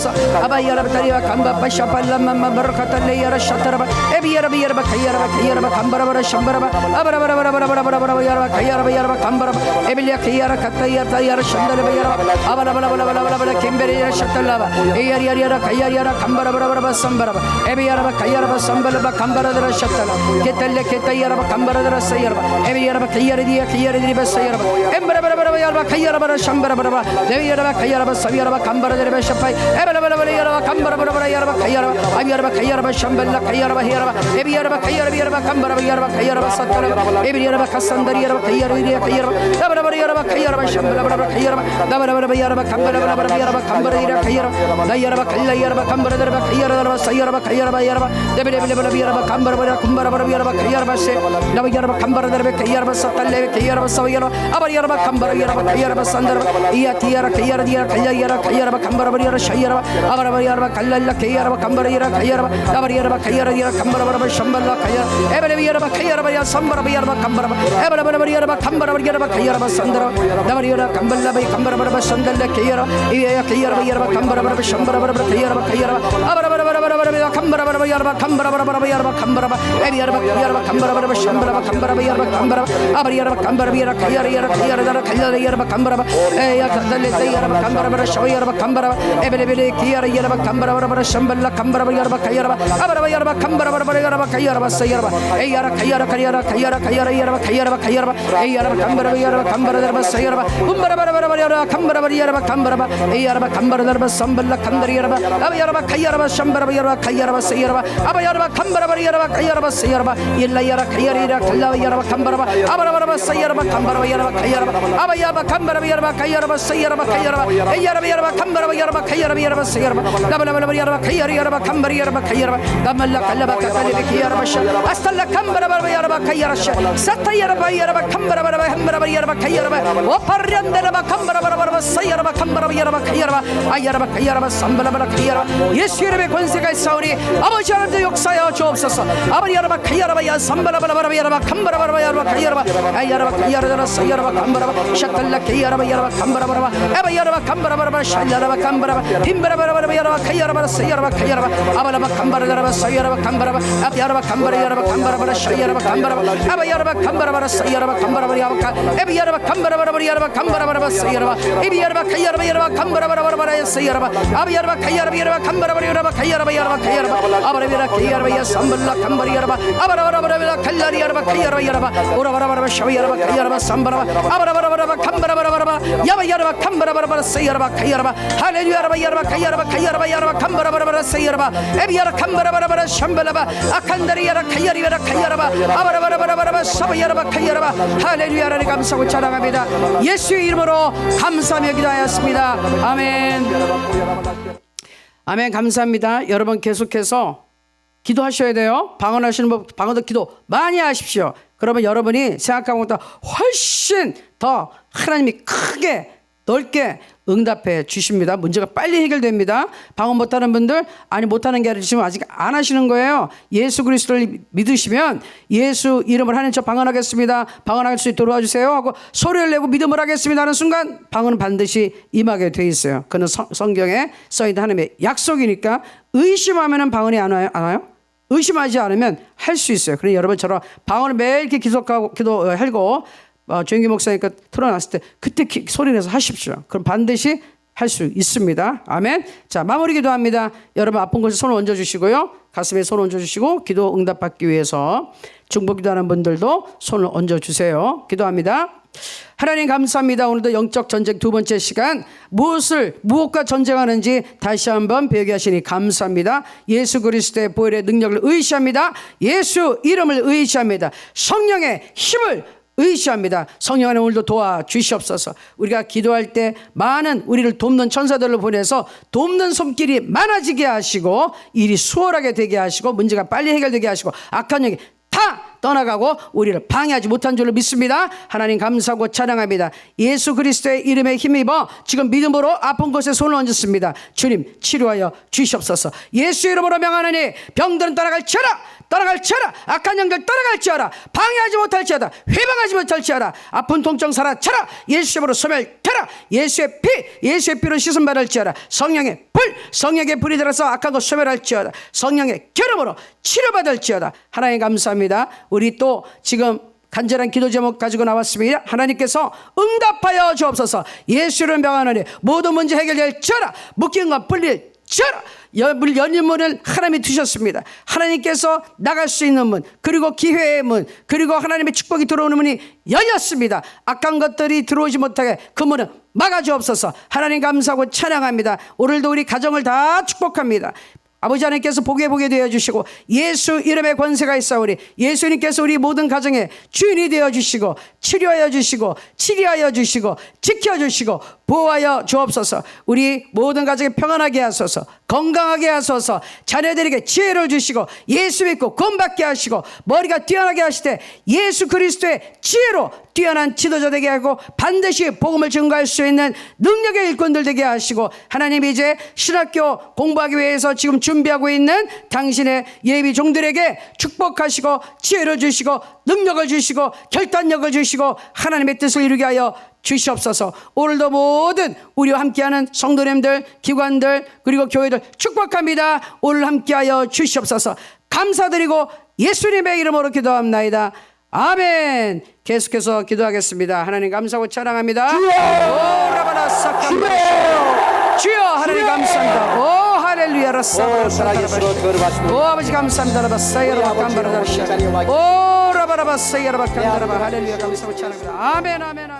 A: 아바야라바 타리와 감바바 샤팔라마마 바르카탈레야라 샤타라바 에비야라비야라바 가야라바 가야라바 감바라바라 샴바라바 아바라바라바라바라바라바라바 야라바 가야라바 야라바 감바라바 에벨리야 게야라 카타야 타야라 샨다라바 야라바 아바라바라바라바라바라 겜베리야 샤탈라바 에야리야리야라 가야리야라 감바라바라바라바 삼바라바 에비야라바 가야라바 삼바라바 감바라다라 샤탈라 게탈레 게타야라바 감바라다라 사야라바 에비야라바 가야리디야 가야리디바 사야라바 엠바라바라바라바 야라바 가야라바라 샴바라바라바 에비야라바 가야라바 사비야라바 감바라다라 샤파이 에바라바라바라 야라바 감바라바라바라 야라바 가야라바 아비야라바 가야라바 샴발라 가야라바 헤야라바 에비야라바 가야라비야라바 감바라바 야라바 가야라바 사타라바 에비야라바 카산다리야라바 가야리디야 가야라바 다바라바라 야라바 가야라바 샴발라바라바 가야라바 다바라바라바 야라바 감바라바라바 야라바 감바라디라 가야라바 나야라바 갈라야라바 감바라다라바 가야라바 사야라바 가야라바 야라바 데베레베레바 야라바 감바라바라 kum바라바라 야라바 가야라바 세 나바 야라바 감바라다라바 가야라바 사탈레 가야라바 사야라바 아바야라바 감바라 야라바 가야라바 산다라바 이야티야라 가야라디야 갈라야라 가야라바 감바라바라 야라 샤야라바 아바라바 야라바 갈랄라 가야라바 감바라야라 가야라바 나바리야라바 가야라디야 감바라바라 샴발라 가야 에베레베 야라바 가야라바 야 삼바라바 야라바 감바라바 에베레베레 야라바 감바라바 야라바 가야라바 산다라바 나바리야라 감발라바 감바라바라 산달레 가야라 이야 가야라바 야라바 감바라바라 샴바라바라 가야라바 가야라바 아바라바라바라바라 감바라바라 야라바 감바라바라 야라바 감바라바 에비야라바 야라바 감바라바라 샴바라바 감바라바 야라바 감바라바 아바리야라바 감바라바 야라 가야라야라 가야라다라 갈라야라바 감바라바 에야 간달레 야라바 감바라바라 샤야라바 감바라바 에베레베레 기야라야라바 감바라바라 샴발라 감바라바 야라바 가야라바 아바라바 야라바 감바라바라 야라바 가야라바 사야라바 에야라 가야라 가야라 가야라 가야라 야라바 가야라바 가야라바 에야라바 감바라바 야라바 감바라다라바 사야라바 um바라바라바라 야라바 감바라바 야라바 감바라바 에야라바 감바라다라바 삼발라 감다리야라바 아바야라바 가야라바 샴바라바 야라바 가야라바 사야라바 아바야라바 감바라바 야라바 가야라바 사야라바 일라야라 가야리라 갈라바 야라바 감바라바 아바라바라바 사야라바 감바라바 야라바 가야라바 아바야바 감바라바 야라바 가야라바 사야라바 가야라바 에야라바 야라바 감바라바 야라바 가야라바 야라바 사야라바 나바라바라바 야라바 가야리야라바 감바리 야라바 가야라바 나말라 갈라바 가탈레 기야라바 샤 아스탈라 감바라바 야라바 가야라샤 사타야라바 야라바 감바라바라바 함바라바 야라바 가야라바 오파르란데라바 감바라바라바 사야라바 감바라바 야라바 가야라바 아야라바 가야라바 삼바라바라 가야라바 예수 이름의 권세가 있사오니 아버지 하나님의 역사여 주옵소서. 아버지 야라바 가야라바 야 삼바라바라바 야라바 감바라바라바 야라바 가야라바 아야라바 가야라라 사야라바 감바라바 샤탈라 가야라바 야라바 감바라바라바 에바 야라바 감바라바라바 샬라라바 감바라바 빔바라바라바 야라바 가야라바 사야라바 가야라바 아바라바 감바라라바 사야라바 감바라바 아야라바 감바라 야라바 감바라바라 샤야라바 감바라바 아바 야라바 감바라바라 사야라바 감바라바 야바카 에비 야라바 감바라바라바 야라바 감바라바라바 사야라바 에비 야라바 가야라바 야라바 감바라바라바 사야라바 아비 야라바 가야라바 야라바 캄바라바리라바 가야라바야라바 가야라바 아바라비라 가야라바야 삼발라 캄바리야라바 아바라바라바라 갈라리야라바 가야라바야라바 오라바라바라 샤바야라바 가야라바 삼바라바 아바라바라바라 캄바라바라바라바 야바야라바 캄바라바라바라 세야라바 가야라바 할렐루야라바 야라바 가야라바 가야라바 야라바 캄바라바라바라 세야라바 에비야라 캄바라바라바라 샴발라바 아칸다리야라 가야리야라 가야라바 아바라바라바라바라 사바야라바 가야라바 할렐루야라니 감사하고 찬양합니다. 예수의 이름으로 감사하며 기도하였습니다. 아멘. 아멘. 감사합니다. 여러분 계속해서 기도하셔야 돼요. 방언하시는 분 방언도 기도 많이 하십시오. 그러면 여러분이 생각한 것보다 훨씬 더 하나님이 크게 넓게 응답해 주십니다. 문제가 빨리 해결됩니다. 방언 못하는 분들 아니 못하는 게 아니라 지금 아직 안 하시는 거예요. 예수 그리스도를 믿으시면 예수 이름을 하는 척 방언하겠습니다. 방언할 수 있도록 도와주세요 하고 소리를 내고 믿음을 하겠습니다 하는 순간 방언은 반드시 임하게 돼 있어요. 그는 성경에 써있는 하나님의 약속이니까 의심하면 방언이 안 와요? 의심하지 않으면 할 수 있어요. 그러니 여러분처럼 방언을 매일 이렇게 기도하고 조영기 목사니까 틀어놨을 때 그때 소리내서 하십시오. 그럼 반드시 할 수 있습니다. 아멘. 자, 마무리 기도합니다. 여러분 아픈 곳에 손을 얹어주시고요. 가슴에 손을 얹어주시고 기도 응답받기 위해서 중보 기도하는 분들도 손을 얹어주세요. 기도합니다. 하나님 감사합니다. 오늘도 영적 전쟁 두 번째 시간 무엇과 전쟁하는지 다시 한번 배우게 하시니 감사합니다. 예수 그리스도의 보혈의 능력을 의지합니다. 예수 이름을 의지합니다. 성령의 힘을 의지합니다. 성령 안에 오늘도 도와주시옵소서. 우리가 기도할 때 많은 우리를 돕는 천사들을 보내서 돕는 손길이 많아지게 하시고 일이 수월하게 되게 하시고 문제가 빨리 해결되게 하시고 악한 영이 다 떠나가고 우리를 방해하지 못한 줄로 믿습니다. 하나님 감사하고 찬양합니다. 예수 그리스도의 이름에 힘입어 지금 믿음으로 아픈 곳에 손을 얹었습니다. 주님 치료하여 주시옵소서. 예수 이름으로 명하노니 병들은 떠나갈지어다. 악한 영들 떠나갈지어다. 방해하지 못할지어다. 회방하지 못할지어다. 아픈 통증 사라쳐라. 예수 이름으로 소멸되라. 예수의 피로 씻음 받을지어다. 성령의 불이 들어서 악한 것 소멸할지어다. 성령의 기름으로 치료받을지어다. 하나님 감사합니다. 우리 또 지금 간절한 기도 제목 가지고 나왔습니다. 하나님께서 응답하여 주옵소서. 예수를 명하노니 모든 문제 해결될지어다. 묶인 것 풀릴지어다. 열린 문을 하나님이 두셨습니다. 하나님께서 나갈 수 있는 문, 그리고 기회의 문, 그리고 하나님의 축복이 들어오는 문이 열렸습니다. 악한 것들이 들어오지 못하게 그 문은 막아주옵소서. 하나님 감사하고 찬양합니다. 오늘도 우리 가정을 다 축복합니다. 아버지 하나님께서 보게 되어주시고 예수 이름의 권세가 있사오니 예수님께서 우리 모든 가정의 주인이 되어주시고 치료하여 주시고 지켜주시고 보호하여 주옵소서. 우리 모든 가정에 평안하게 하소서. 건강하게 하소서. 자녀들에게 지혜를 주시고 예수 믿고 구원받게 하시고 머리가 뛰어나게 하시되 예수 그리스도의 지혜로 뛰어난 지도자 되게 하고 반드시 복음을 증거할 수 있는 능력의 일꾼들 되게 하시고 하나님 이제 신학교 공부하기 위해서 지금 준비하고 있는 당신의 예비 종들에게 축복하시고 지혜를 주시고 능력을 주시고 결단력을 주시고 하나님의 뜻을 이루게 하여 주시옵소서. 오늘도 모든 우리와 함께하는 성도님들, 기관들 그리고 교회들 축복합니다. 오늘 함께하여 주시옵소서. 감사드리고 예수님의 이름으로 기도합나이다. 아멘. 계속해서 기도하겠습니다. 하나님 감사하고 찬양합니다. 주여 하나님 감사합니다. 오 할렐루야 라사바라 오 아버지 감사합니다. 라바사야라 감바라다샤 오 라바라바사야라 감바라바 할렐루야 감사하고 찬양합니다. 아멘.